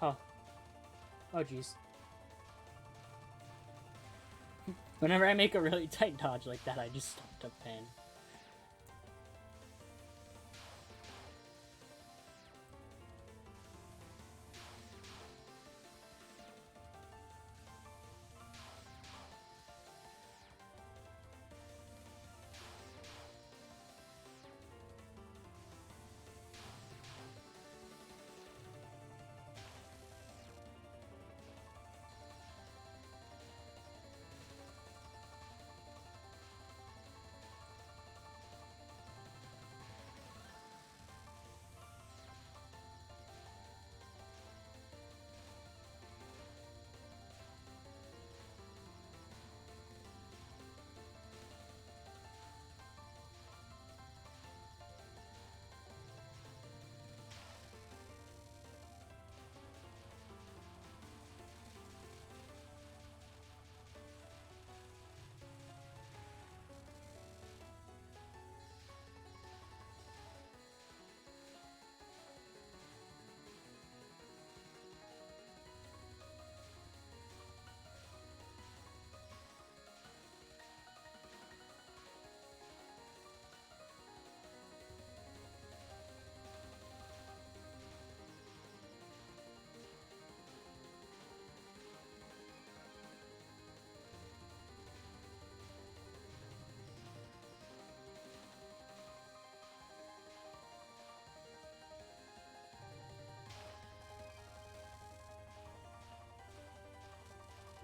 Oh. Oh, jeez. Whenever I make a really tight dodge like that, I just stop to pin.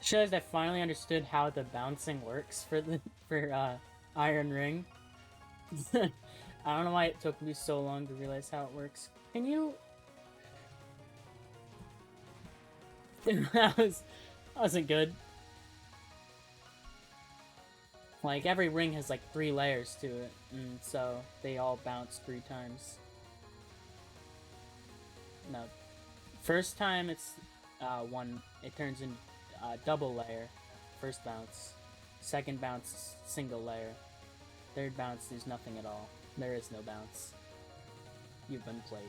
Shows I finally understood how the bouncing works for Iron Ring. I don't know why it took me so long to realize how it works. Can you? that wasn't good. Like every ring has like 3 layers to it, and so they all bounce 3 times. No, first time it's one. It turns in double layer. First bounce. Second bounce, single layer. Third bounce, there's nothing at all. There is no bounce. You've been played.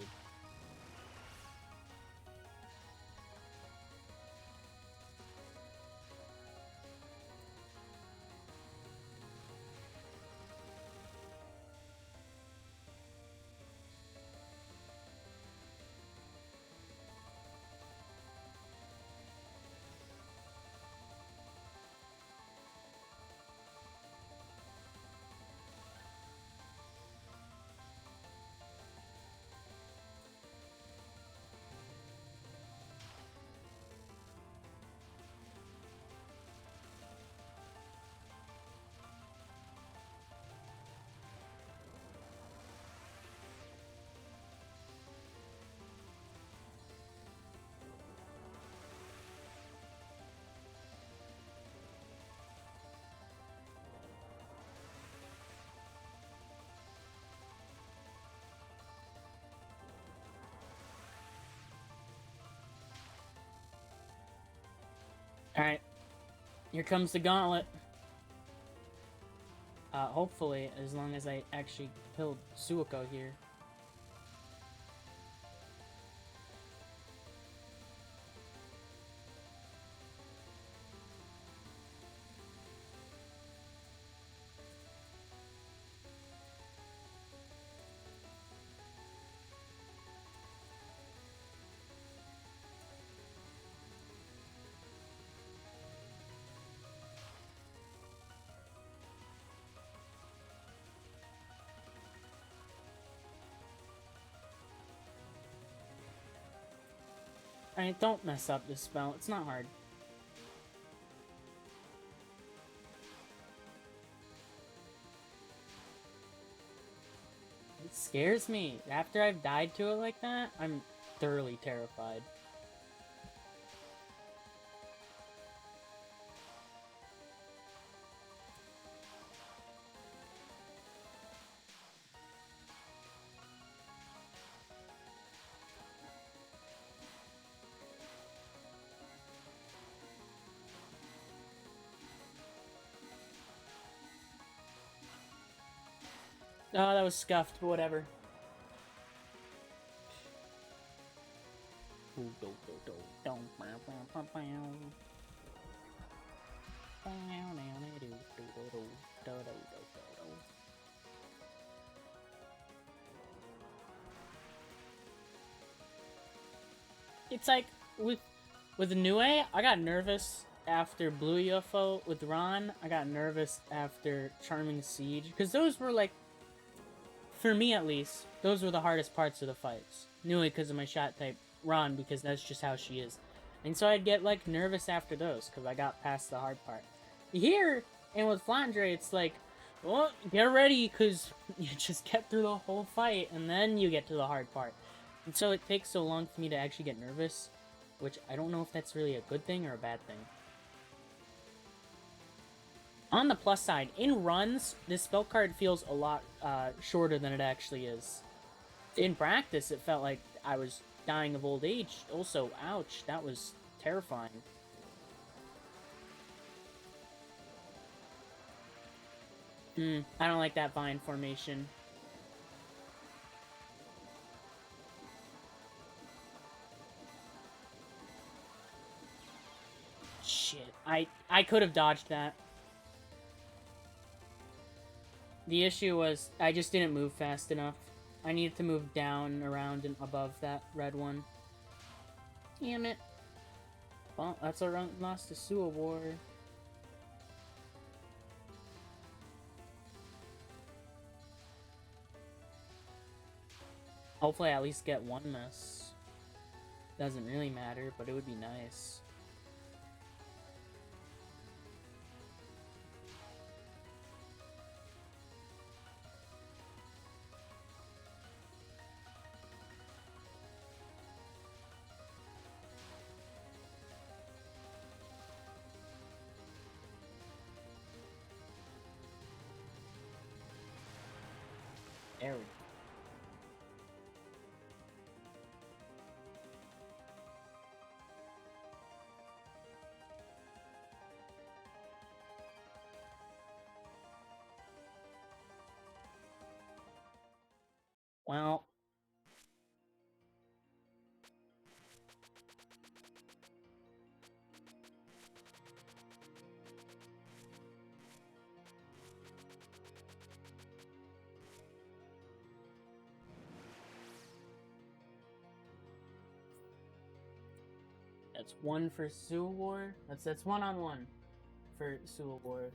Alright. Here comes the gauntlet. Hopefully, as long as I actually killed Suwako here. Alright, don't mess up this spell. It's not hard. It scares me. After I've died to it like that, I'm thoroughly terrified. Oh, that was scuffed, but whatever. It's like with Nue, I got nervous after Blue UFO. With Ron, I got nervous after Charming Siege, because those were like, for me at least, those were the hardest parts of the fights. Nue because of my shot type, Ron because that's just how she is. And so I'd get like nervous after those because I got past the hard part. Here, and with Flandre, it's like, well, get ready because you just get through the whole fight and then you get to the hard part. And so it takes so long for me to actually get nervous, which I don't know if that's really a good thing or a bad thing. On the plus side, in runs, this spell card feels a lot shorter than it actually is. In practice, it felt like I was dying of old age. Also, ouch, that was terrifying. I don't like that vine formation. Shit, I could have dodged that. The issue was, I just didn't move fast enough. I needed to move down, around, and above that red one. Damn it. Well, that's our run lost to Suwa War. Hopefully I at least get one miss. Doesn't really matter, but it would be nice. Well, that's one for Suwa War. That's 1-on-1 for Suwa War.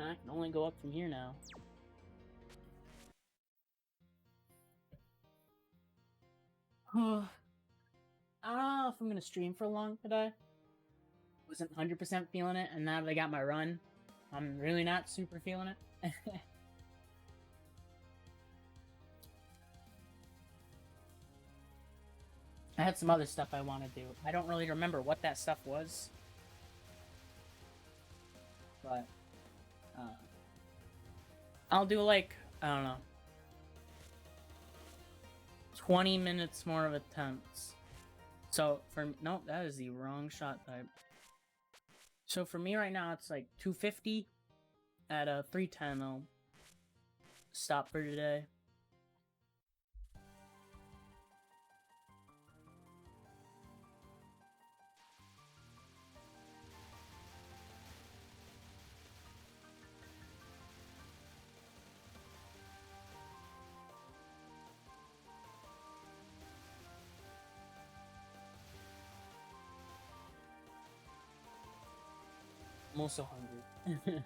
I can only go up from here now. I don't know if I'm gonna stream for long today. Wasn't 100% feeling it, and now that I got my run, I'm really not super feeling it. I had some other stuff I want to do. I don't really remember what that stuff was, but I'll do like, I don't know, 20 minutes more of attempts. So for nope, that is the wrong shot type. So for me right now, it's like 250 at a 310. I'll stop for today. I'm also hungry.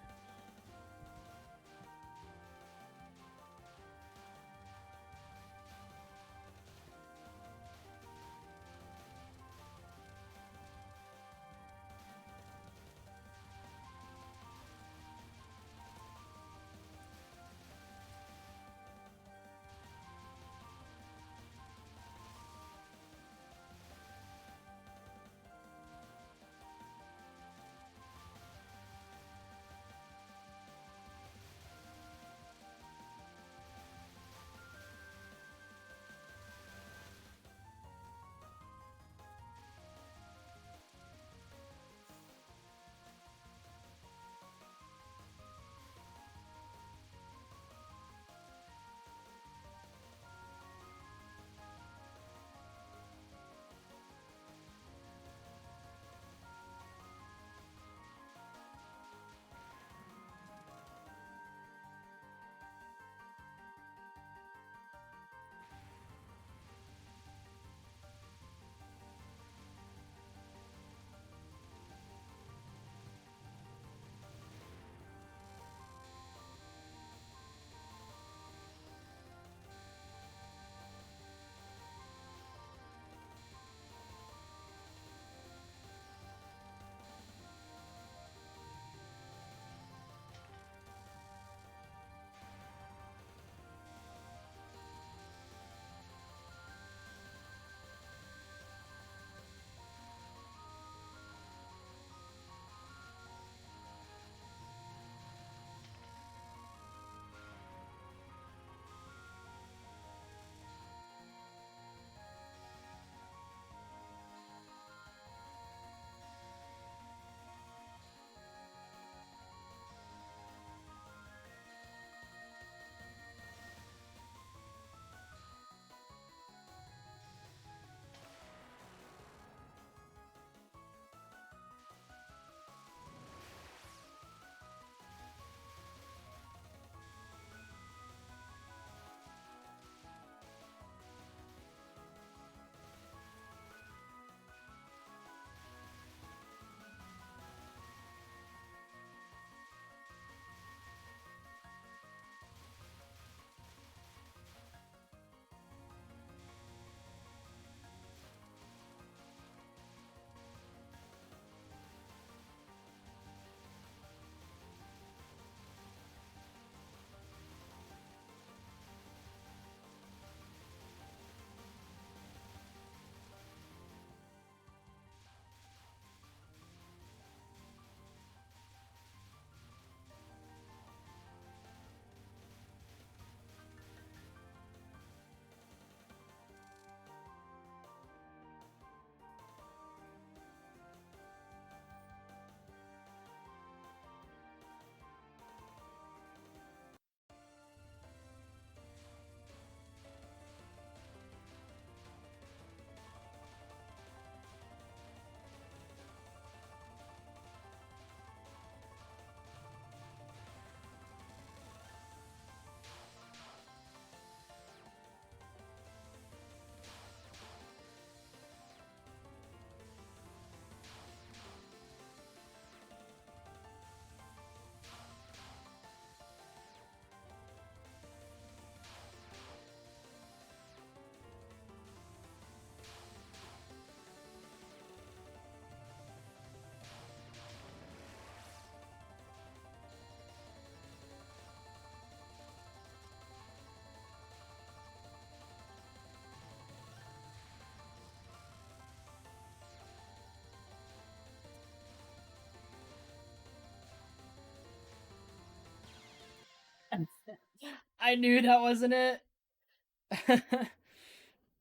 I knew that wasn't it.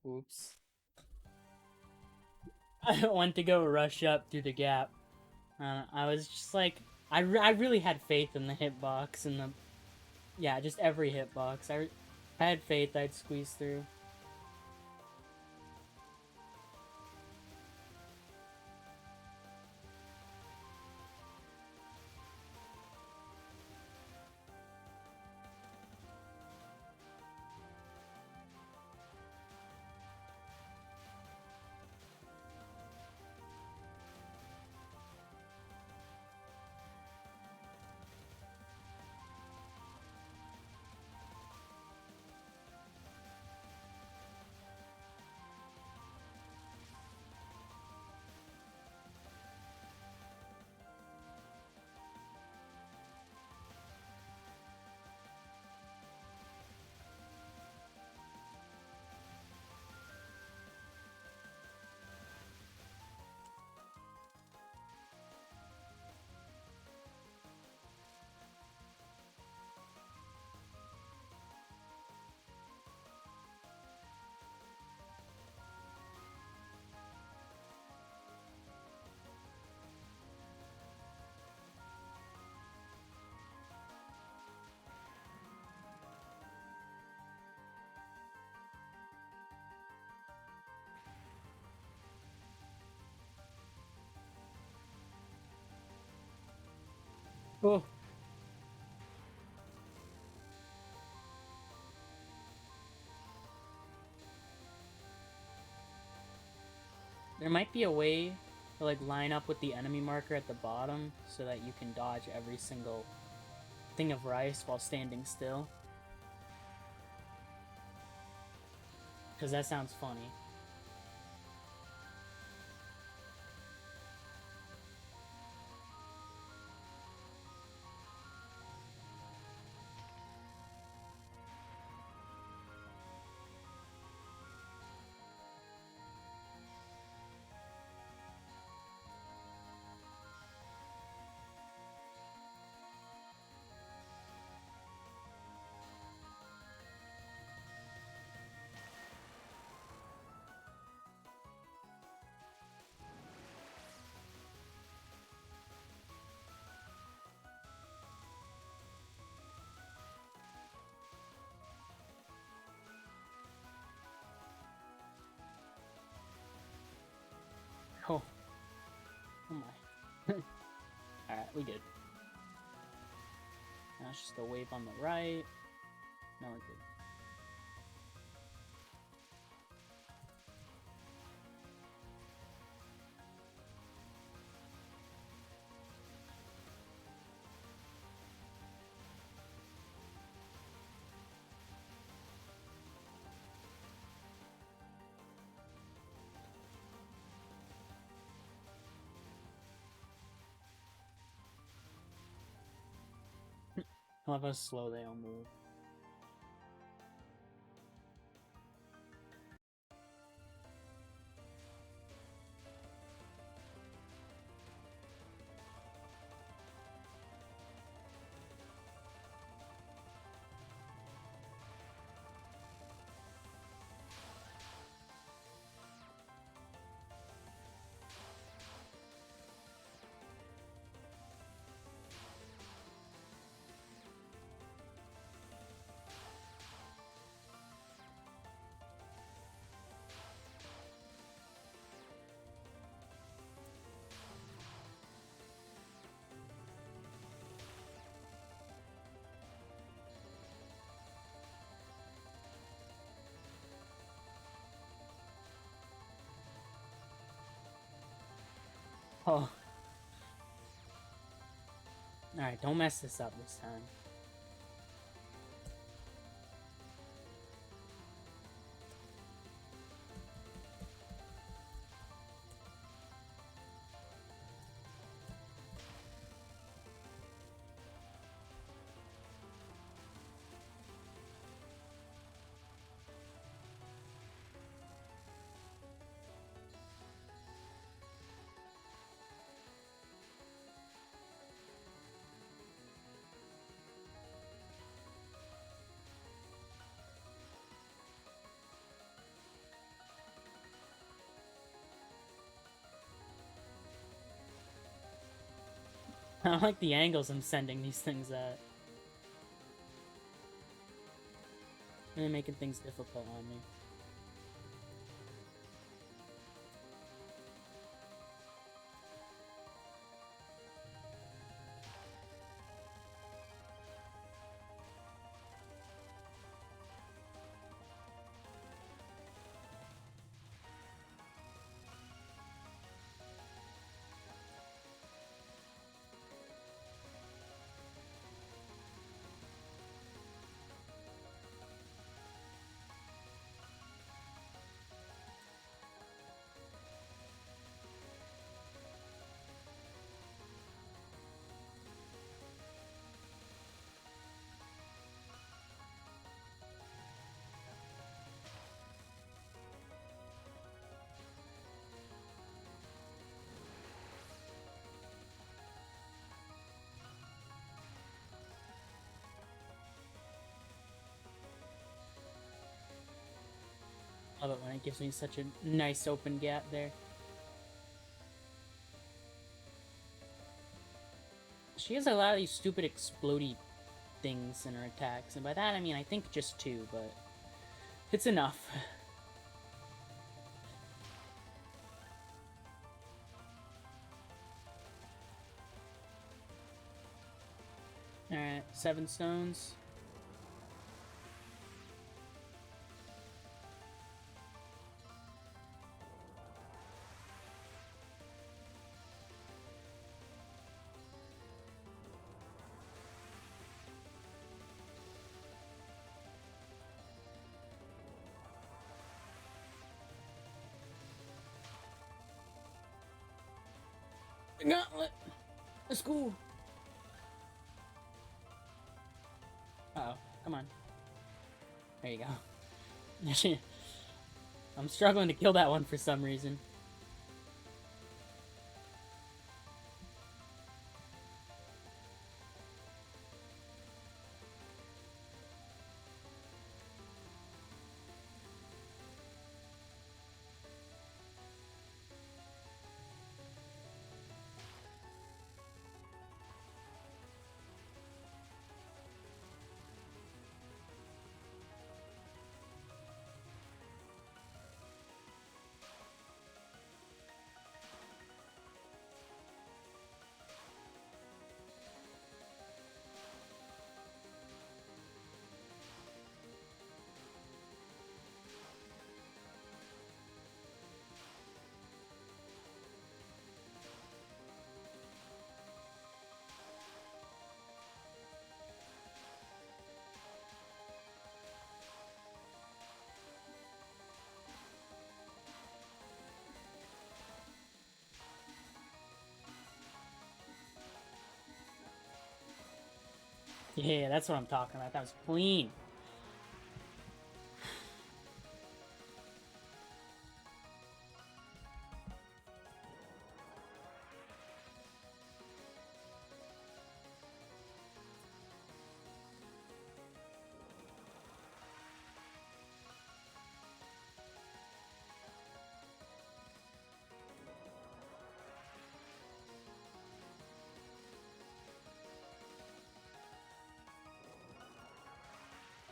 Oops. I went to go rush up through the gap. I was just like, I really had faith in the hitbox and the, yeah, just every hitbox. I had faith I'd squeeze through. Oh. There might be a way to like line up with the enemy marker at the bottom so that you can dodge every single thing of rice while standing still. Because that sounds funny. Oh. Oh my. Alright, we good. Now it's just a wave on the right. Now we're good. I love how slow they all move. Oh. Alright, don't mess this up this time. I don't like the angles I'm sending these things at. Really making things difficult on me. Love it when it gives me such a nice open gap there. She has a lot of these stupid explodey things in her attacks, and by that I mean I think just 2, but it's enough. Alright, 7 stones. The gauntlet! Let's go! Uh-oh, come on. There you go. I'm struggling to kill that one for some reason. Yeah, that's what I'm talking about. That was clean.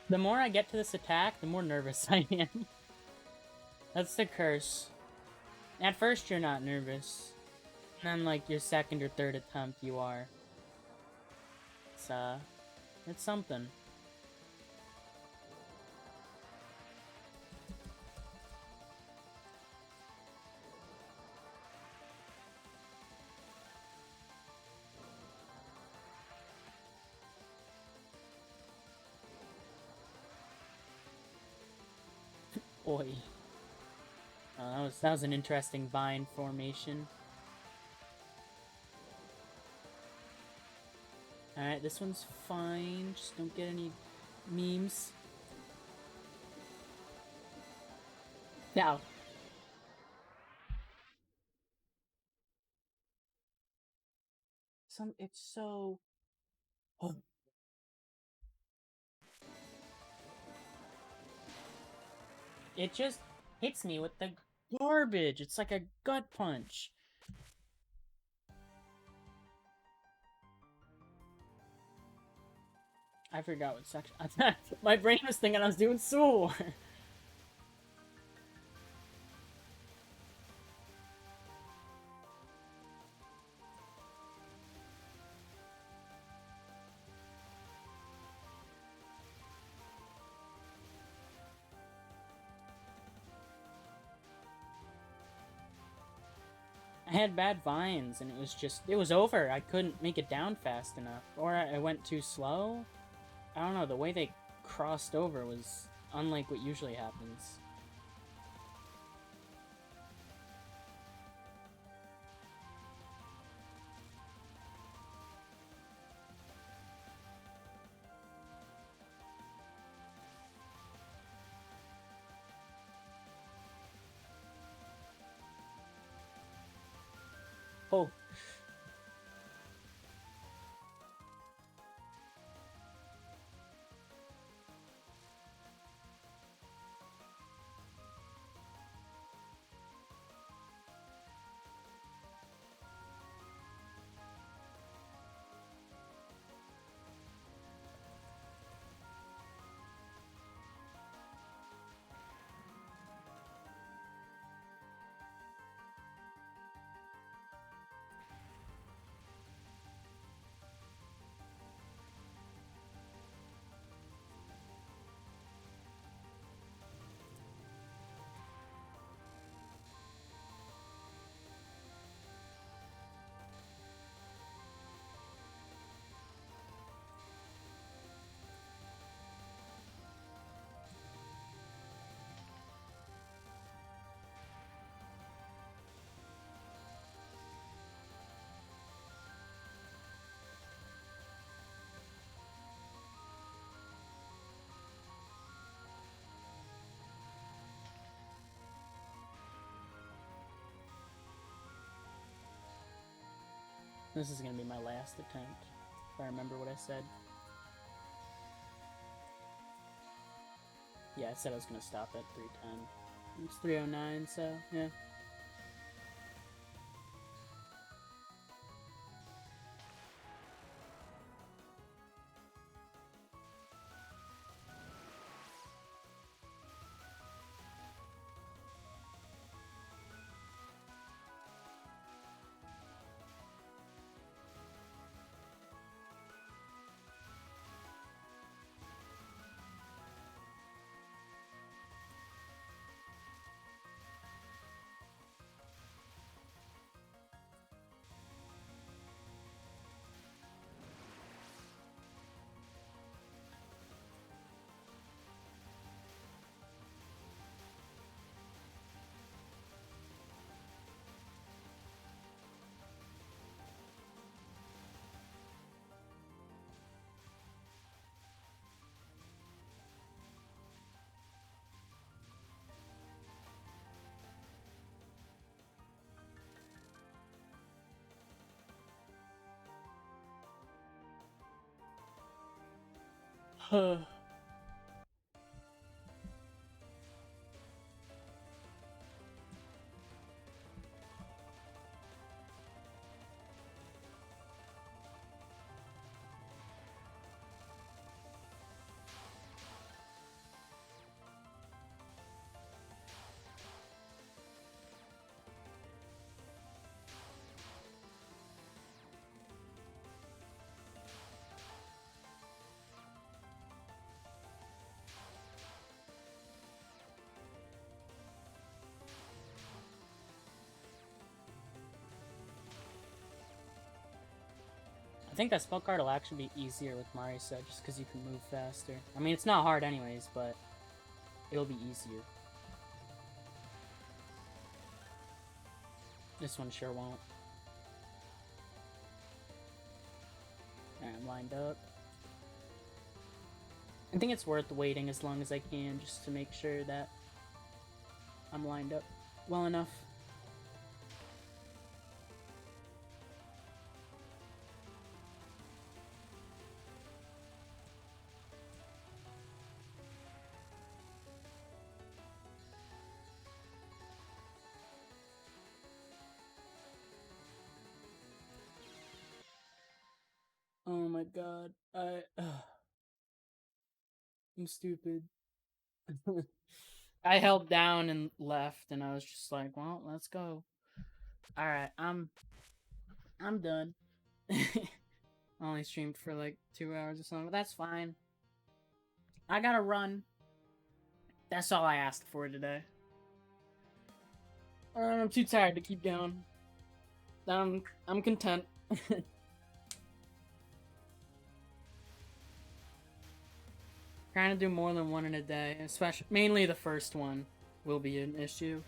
The more I get to this attack, the more nervous I am. That's the curse. At first, you're not nervous. And then, like, your second or third attempt, you are. It's something. Boy. That was an interesting vine formation. Alright, this one's fine. Just don't get any memes. Now. It's so... Oh. It just hits me with the garbage. It's like a gut punch. I forgot what section. My brain was thinking I was doing Suwa War. I had bad vines, and it was over. I couldn't make it down fast enough. Or I went too slow. I don't know, the way they crossed over was unlike what usually happens. Oh. This is gonna be my last attempt, if I remember what I said. Yeah, I said I was gonna stop at 310. It's 309, so yeah. I think that spell card will actually be easier with Marisa, just because you can move faster. I mean, it's not hard anyways, but it'll be easier. This one sure won't. Alright, I'm lined up. I think it's worth waiting as long as I can, just to make sure that I'm lined up well enough. Oh my god, I'm stupid. I held down and left, and I was just like, well, let's go. All right, I'm done. I only streamed for like 2 hours or something, but that's fine. I gotta run. That's all I asked for today. I'm too tired to keep going. I'm content. Trying to do more than one in a day, especially mainly the first one, will be an issue.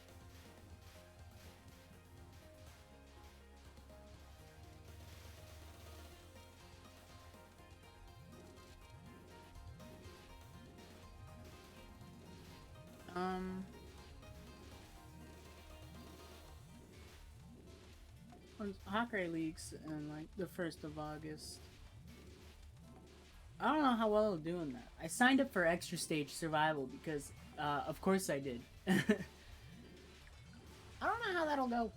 Hawkeye League's in like the 1st of August. I don't know how well I'll do in that. I signed up for Extra Stage Survival because, of course I did. I don't know how that'll go.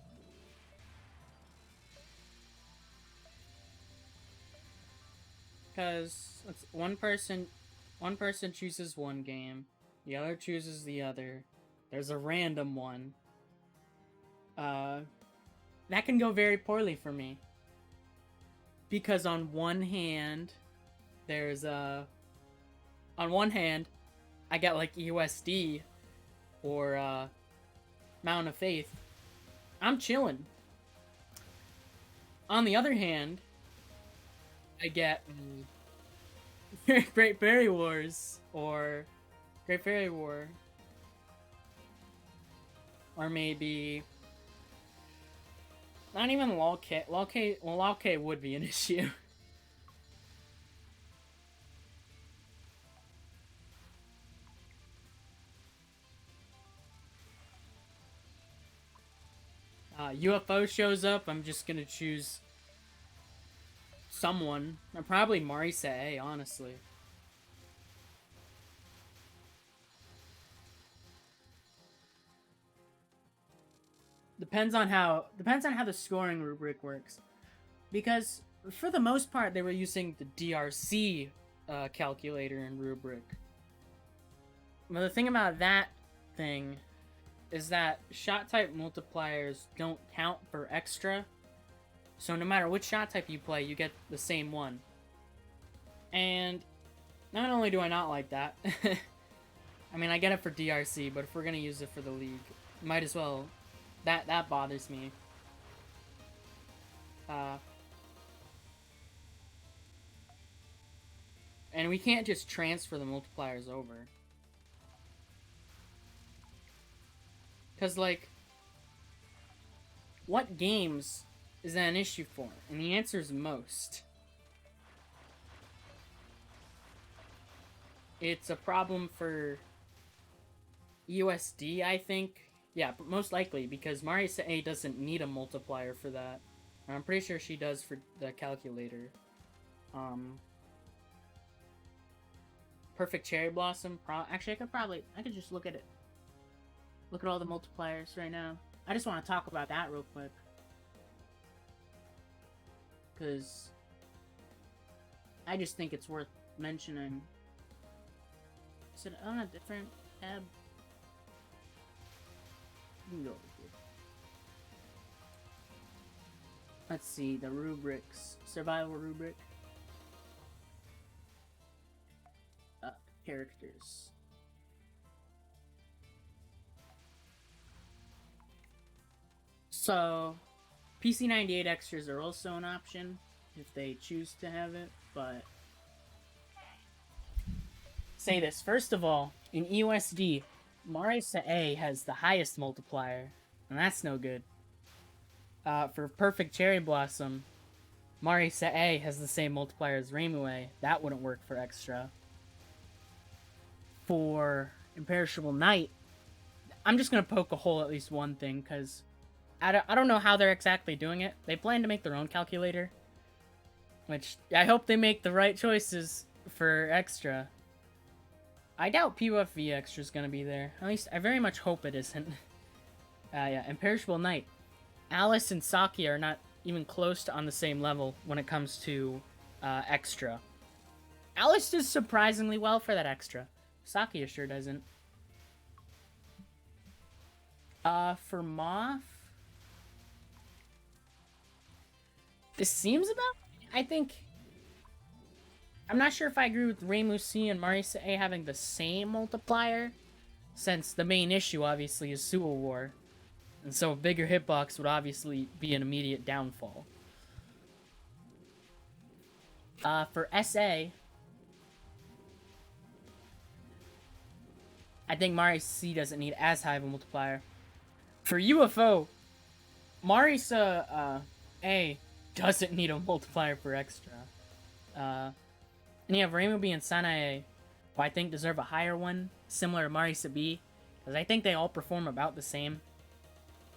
Because one person chooses one game, the other chooses the other. There's a random one. That can go very poorly for me. Because on one hand, there's on one hand, I get like USD or Mountain of Faith. I'm chilling. On the other hand, I get Great Fairy Wars or Great Fairy War, or maybe not even LOL K. LOL K would be an issue. UFO shows up, I'm just gonna choose someone. Probably Marisa, honestly. Depends on how the scoring rubric works, because for the most part they were using the DRC calculator and rubric. But the thing about that thing is that shot type multipliers don't count for extra, so no matter which shot type you play, you get the same one. And not only do I not like that, I mean, I get it for DRC, but if we're gonna use it for the league, might as well. That bothers me. And we can't just transfer the multipliers over. Because, like, what games is that an issue for? And the answer is most. It's a problem for USD, I think. Yeah, but most likely, because Marisa A doesn't need a multiplier for that. I'm pretty sure she does for the calculator. Perfect Cherry Blossom. Actually, I could just look at it. Look at all the multipliers right now. I just want to talk about that real quick. Because I just think it's worth mentioning. Is it on a different tab? You can go over here. Let's see, the rubrics. Survival rubric. Characters. So, PC98 extras are also an option if they choose to have it, but say this. First of all, in USD, Marisa A has the highest multiplier, and that's no good. For Perfect Cherry Blossom, Marisa A has the same multiplier as Reimu A. That wouldn't work for extra. For Imperishable Night, I'm just gonna poke a hole at least one thing, because I don't know how they're exactly doing it. They plan to make their own calculator, which I hope they make the right choices for extra. I doubt PUFV extra is gonna be there. At least I very much hope it isn't. Yeah, Imperishable Night. Alice and Saki are not even close to on the same level when it comes to extra. Alice does surprisingly well for that extra. Sakia sure doesn't. For Moth, this seems about. I think. I'm not sure if I agree with Reimu C and Marisa A having the same multiplier, since the main issue obviously is Suwa War, and so a bigger hitbox would obviously be an immediate downfall. For SA, I think Marisa C doesn't need as high of a multiplier. For UFO, Marisa A doesn't need a multiplier for extra. And you have Reimu B and Sanae, who I think deserve a higher one, similar to Marisa B, because I think they all perform about the same.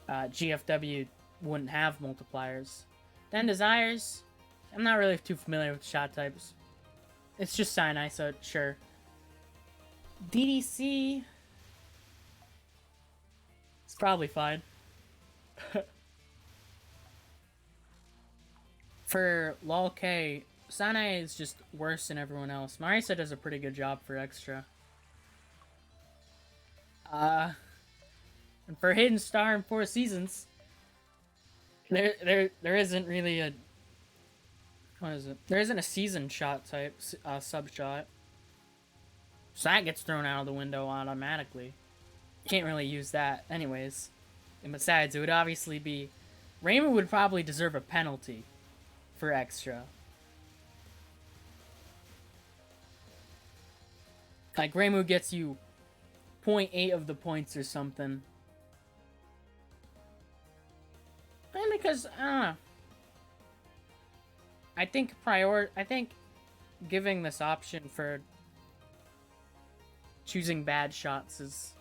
GFW wouldn't have multipliers. Then Desires, I'm not really too familiar with shot types. It's just Sinai, so sure. DDC, it's probably fine. For LOL K, Sanae is just worse than everyone else. Marisa does a pretty good job for extra. And for Hidden Star in 4 seasons, there isn't really a, what is it? There isn't a season shot type, sub shot. So that gets thrown out of the window automatically. Can't really use that anyways. And besides, it would obviously be, Reimu would probably deserve a penalty for extra. Like, Reimu gets you 0.8 of the points or something. And because, I don't know. I think giving this option for choosing bad shots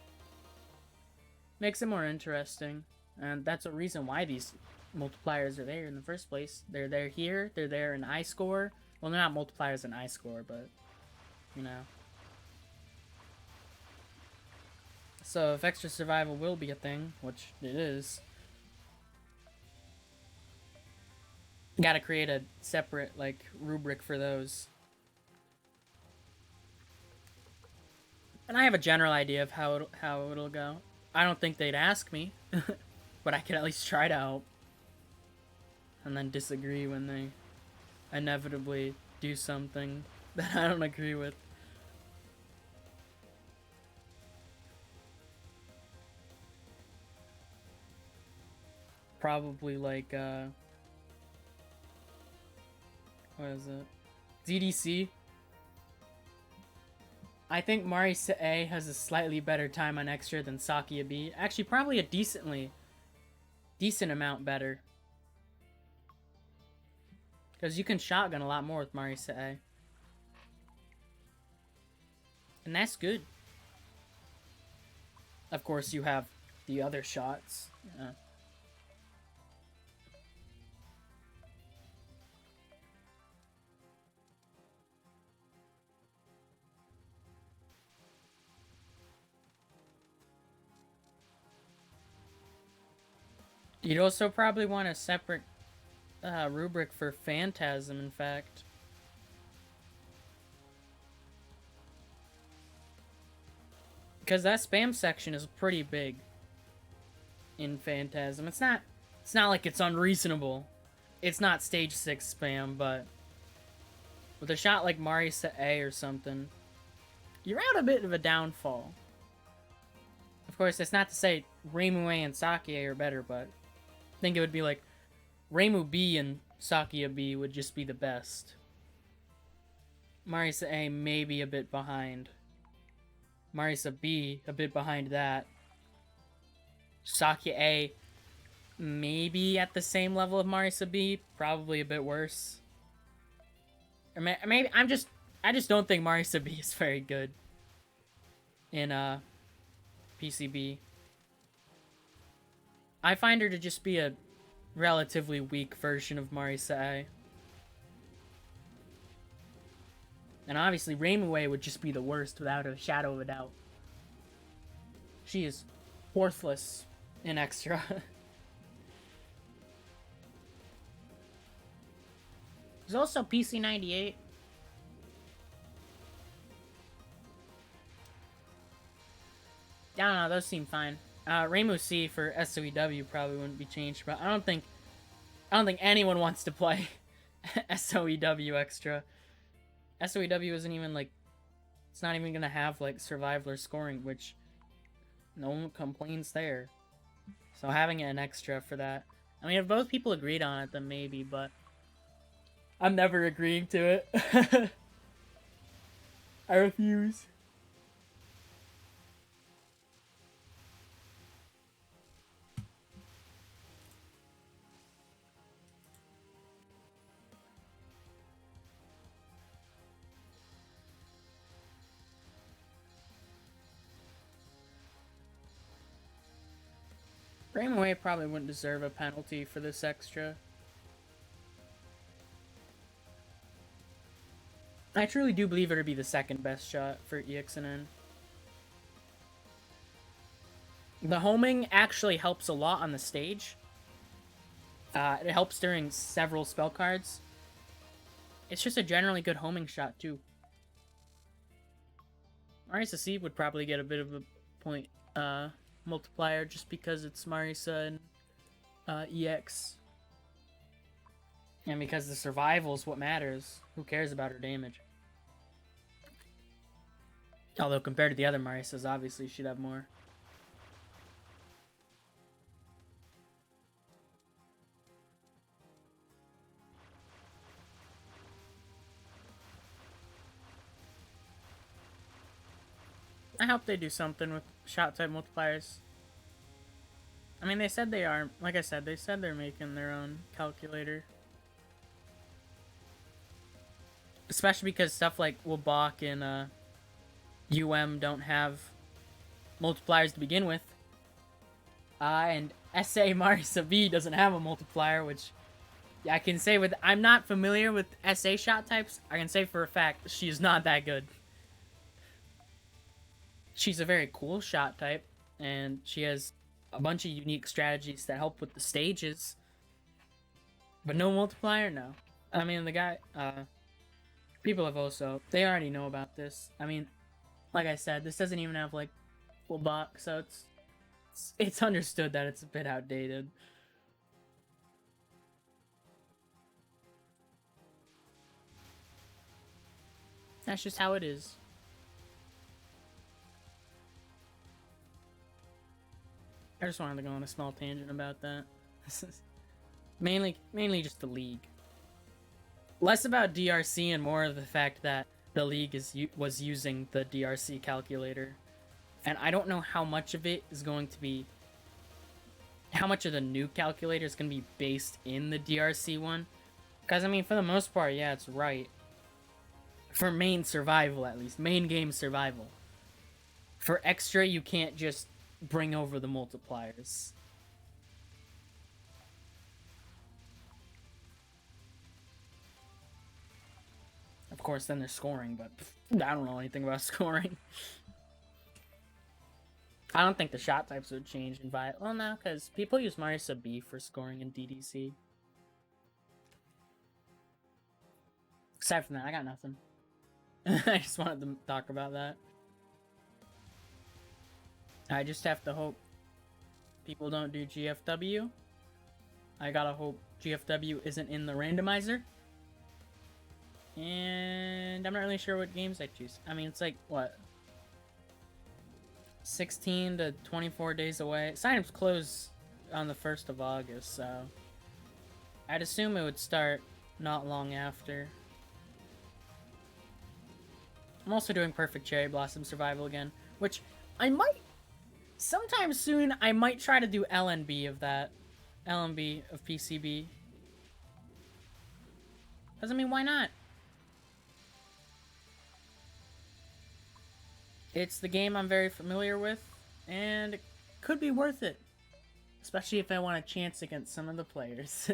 makes it more interesting. And that's a reason why these multipliers are there in the first place. They're there here, they're there in iScore. Well, they're not multipliers in iScore, but, you know. So if extra survival will be a thing, which it is, gotta create a separate, like, rubric for those. And I have a general idea of how it'll go. I don't think they'd ask me, but I could at least try to help. And then disagree when they inevitably do something that I don't agree with. Probably like, what is it? DDC. I think Marisa A has a slightly better time on extra than Sakia B. Actually, probably a decent amount better. Because you can shotgun a lot more with Marisa A. And that's good. Of course, you have the other shots. Yeah. You'd also probably want a separate rubric for Phantasm, in fact. Because that spam section is pretty big in Phantasm. It's not like it's unreasonable. It's not stage 6 spam, but with a shot like Marisa A or something, you're at a bit of a downfall. Of course, that's not to say Reimu A and Sakia are better, but I think it would be like Reimu B and Sakia B would just be the best. Marisa A maybe a bit behind. Marisa B a bit behind that. Sakia A maybe at the same level of Marisa B, probably a bit worse. Or maybe I just don't think Marisa B is very good in PCB. I find her to just be a relatively weak version of Marisa A. And obviously, Reimu A would just be the worst without a shadow of a doubt. She is worthless in extra. There's also PC98. I don't know, those seem fine. Reimu C for SOEW probably wouldn't be changed, but I don't think anyone wants to play SOEW extra. SOEW isn't even like, it's not even gonna have like survival or scoring, which no one complains there. So having an extra for that, I mean, if both people agreed on it, then maybe, but I'm never agreeing to it. I refuse. Reimu probably wouldn't deserve a penalty for this extra. I truly do believe it would be the second best shot for EXNN. The homing actually helps a lot on the stage. It helps during several spell cards. It's just a generally good homing shot, too. Marisa C would probably get a bit of a point multiplier just because it's Marisa and EX. And because the survival is what matters. Who cares about her damage? Although compared to the other Marisas, obviously she'd have more. I hope they do something with shot type multipliers. I mean, they said they are. Like I said, they said they're making their own calculator. Especially because stuff like Wabak and don't have multipliers to begin with. And SA Marisa V doesn't have a multiplier, which I can say with... I'm not familiar with SA shot types. I can say for a fact she is not that good. She's a very cool shot type, and she has a bunch of unique strategies that help with the stages. But no multiplier? No. I mean, the guy... people have also... They already know about this. I mean, like I said, this doesn't even have, like, full box, so it's understood that it's a bit outdated. That's just how it is. I just wanted to go on a small tangent about that. mainly just the league. Less about DRC and more of the fact that the league was using the DRC calculator. And I don't know how much of it is going to be... How much of the new calculator is going to be based in the DRC one. Because, I mean, for the most part, yeah, it's right. For main survival, at least. Main game survival. For extra, you can't just bring over the multipliers. Of course, then there's scoring, but I don't know anything about scoring. I don't think the shot types would change in Vi. Well, no, because people use Marisa B for scoring in DDC. Aside from that, I got nothing. I just wanted to talk about that. I just have to hope people don't do GFW. I gotta hope GFW isn't in the randomizer. And I'm not really sure what games I choose. I mean, it's like, what? 16 to 24 days away. Sign-ups close on the 1st of August, so... I'd assume it would start not long after. I'm also doing Perfect Cherry Blossom Survival again, which I might... Sometime soon, I might try to do LNB of that. LNB of PCB. Because, I mean, why not? It's the game I'm very familiar with, and it could be worth it. Especially if I want a chance against some of the players.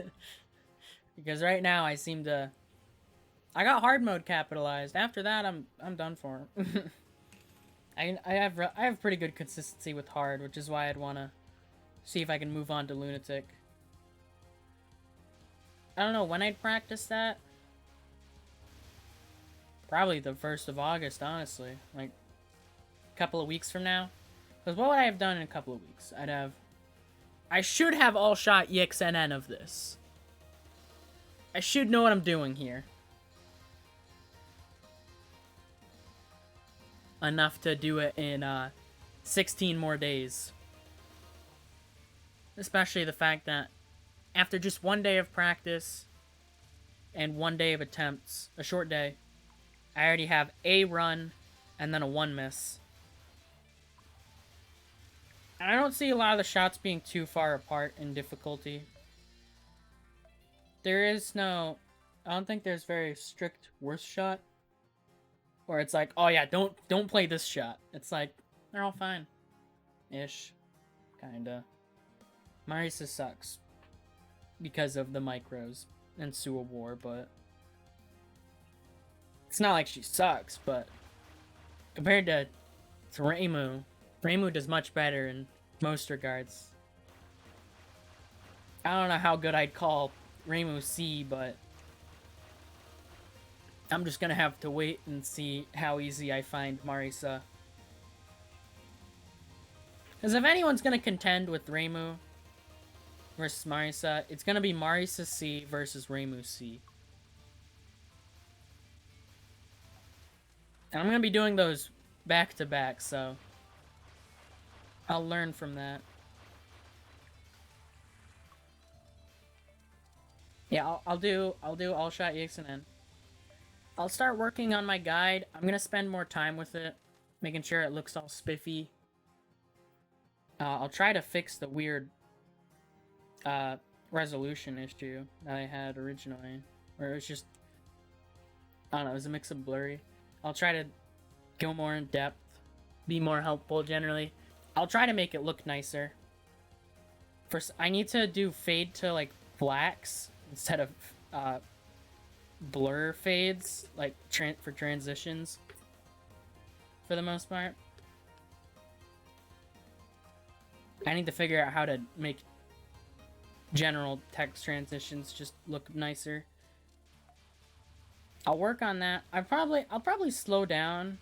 Because right now, I seem to... I got hard mode capitalized. After that, I'm done for. I have pretty good consistency with hard, which is why I'd want to see if I can move on to Lunatic. I don't know when I'd practice that. Probably the 1st of August, honestly. Like, a couple of weeks from now. Because what would I have done in a couple of weeks? I should have all-shot EXNN of this. I should know what I'm doing here. Enough to do it in 16 more days. Especially the fact that after just 1 day of practice and 1 day of attempts, a short day, I already have a run and then a 1 miss. And I don't see a lot of the shots being too far apart in difficulty. There is no... I don't think there's very strict worst shot. Where it's like, oh yeah, don't play this shot. It's like, they're all fine. Ish. Kinda. Marisa sucks. Because of the micros and Suwa War, but... It's not like she sucks, but... Compared to Reimu, Reimu does much better in most regards. I don't know how good I'd call Reimu C, but... I'm just gonna have to wait and see how easy I find Marisa. Because if anyone's gonna contend with Reimu versus Marisa, it's gonna be Marisa C versus Reimu C. And I'm gonna be doing those back to back, so I'll learn from that. Yeah, I'll do all-shot EXNN. I'll start working on my guide. I'm gonna spend more time with it, making sure it looks all spiffy. I'll try to fix the weird resolution issue that I had originally, where it was just, I don't know, it was a mix of blurry. I'll try to go more in depth, be more helpful generally. I'll try to make it look nicer. First, I need to do fade to like blacks instead of blur fades, like for transitions, for the most part. I need to figure out how to make general text transitions just look nicer. I'll work on that. I'll probably slow down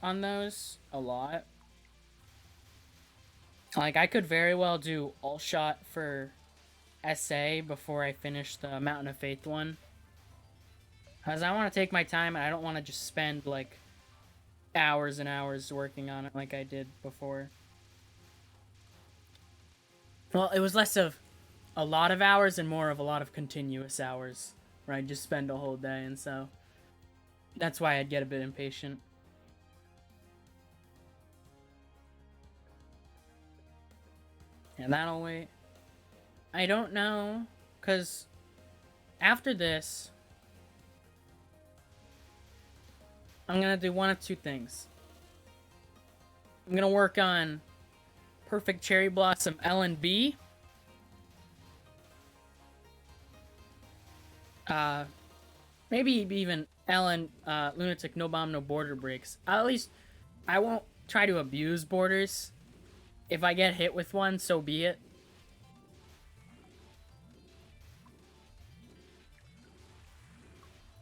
on those a lot. Like, I could very well do all shot for SA before I finish the Mountain of Faith one. Because I want to take my time and I don't want to just spend, like, hours and hours working on it like I did before. Well, it was less of a lot of hours and more of a lot of continuous hours, where I'd just spend a whole day, and so that's why I'd get a bit impatient. And that'll wait. I don't know, because after this, I'm going to do one of two things. I'm going to work on Perfect Cherry Blossom L and B. Maybe even Ellen, Lunatic No Bomb No Border Breaks. At least I won't try to abuse borders. If I get hit with one, so be it.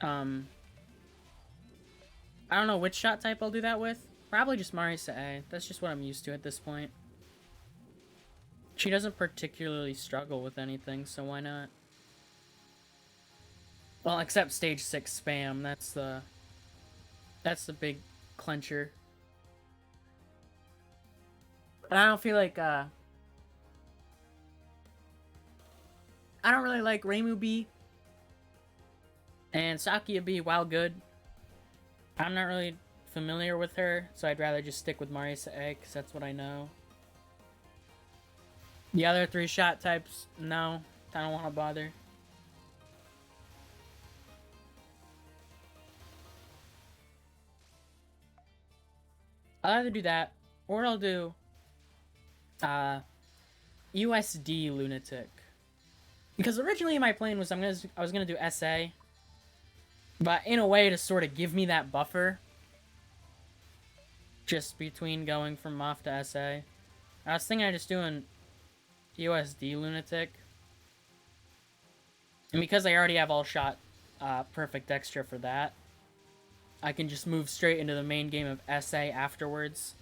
I don't know which shot type I'll do that with. Probably just Marisa A. That's just what I'm used to at this point. She doesn't particularly struggle with anything, so why not? Well, except stage 6 spam. That's the big clencher. But I don't feel like I don't really like Reimu B and Sakia B, while good. I'm not really familiar with her, so I'd rather just stick with Marisa A, because that's what I know. The other 3 shot types, no, I don't want to bother. I'll either do that, or I'll do USD Lunatic. Because originally my plan was I was gonna do SA, but in a way to sort of give me that buffer just between going from MOF to SA. I was thinking of just doing USD Lunatic. And because I already have all shot perfect extra for that, I can just move straight into the main game of SA afterwards.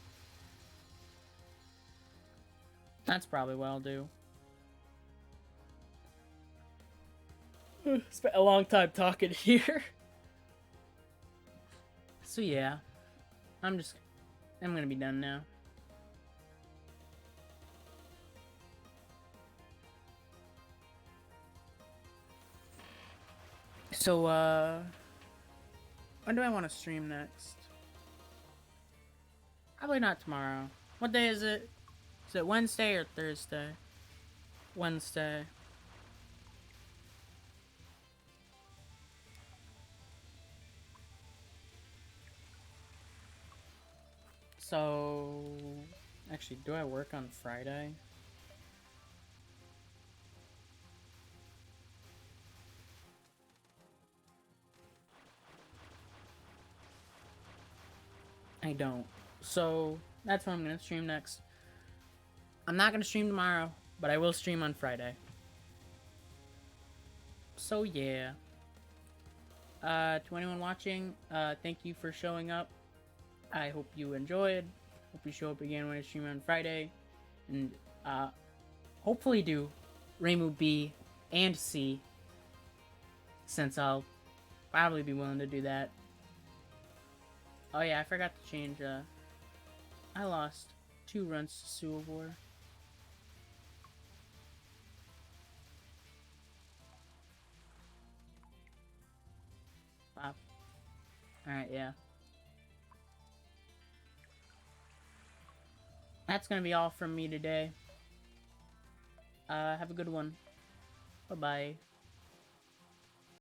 That's probably what I'll do. Spent a long time talking here. So yeah, I'm gonna be done now. So, when do I want to stream next? Probably not tomorrow. What day is it? Is it Wednesday or Thursday? Wednesday. So, actually, do I work on Friday? I don't. So, that's what I'm going to stream next. I'm not going to stream tomorrow, but I will stream on Friday. So, yeah. To anyone watching, thank you for showing up. I hope you enjoyed. Hope you show up again when I stream on Friday. And, hopefully do Reimu B and C, since I'll probably be willing to do that. Oh yeah, I forgot to change, I lost 2 runs to Suwa War. Wow. Alright, yeah. That's gonna be all from me today. Have a good one. Bye-bye.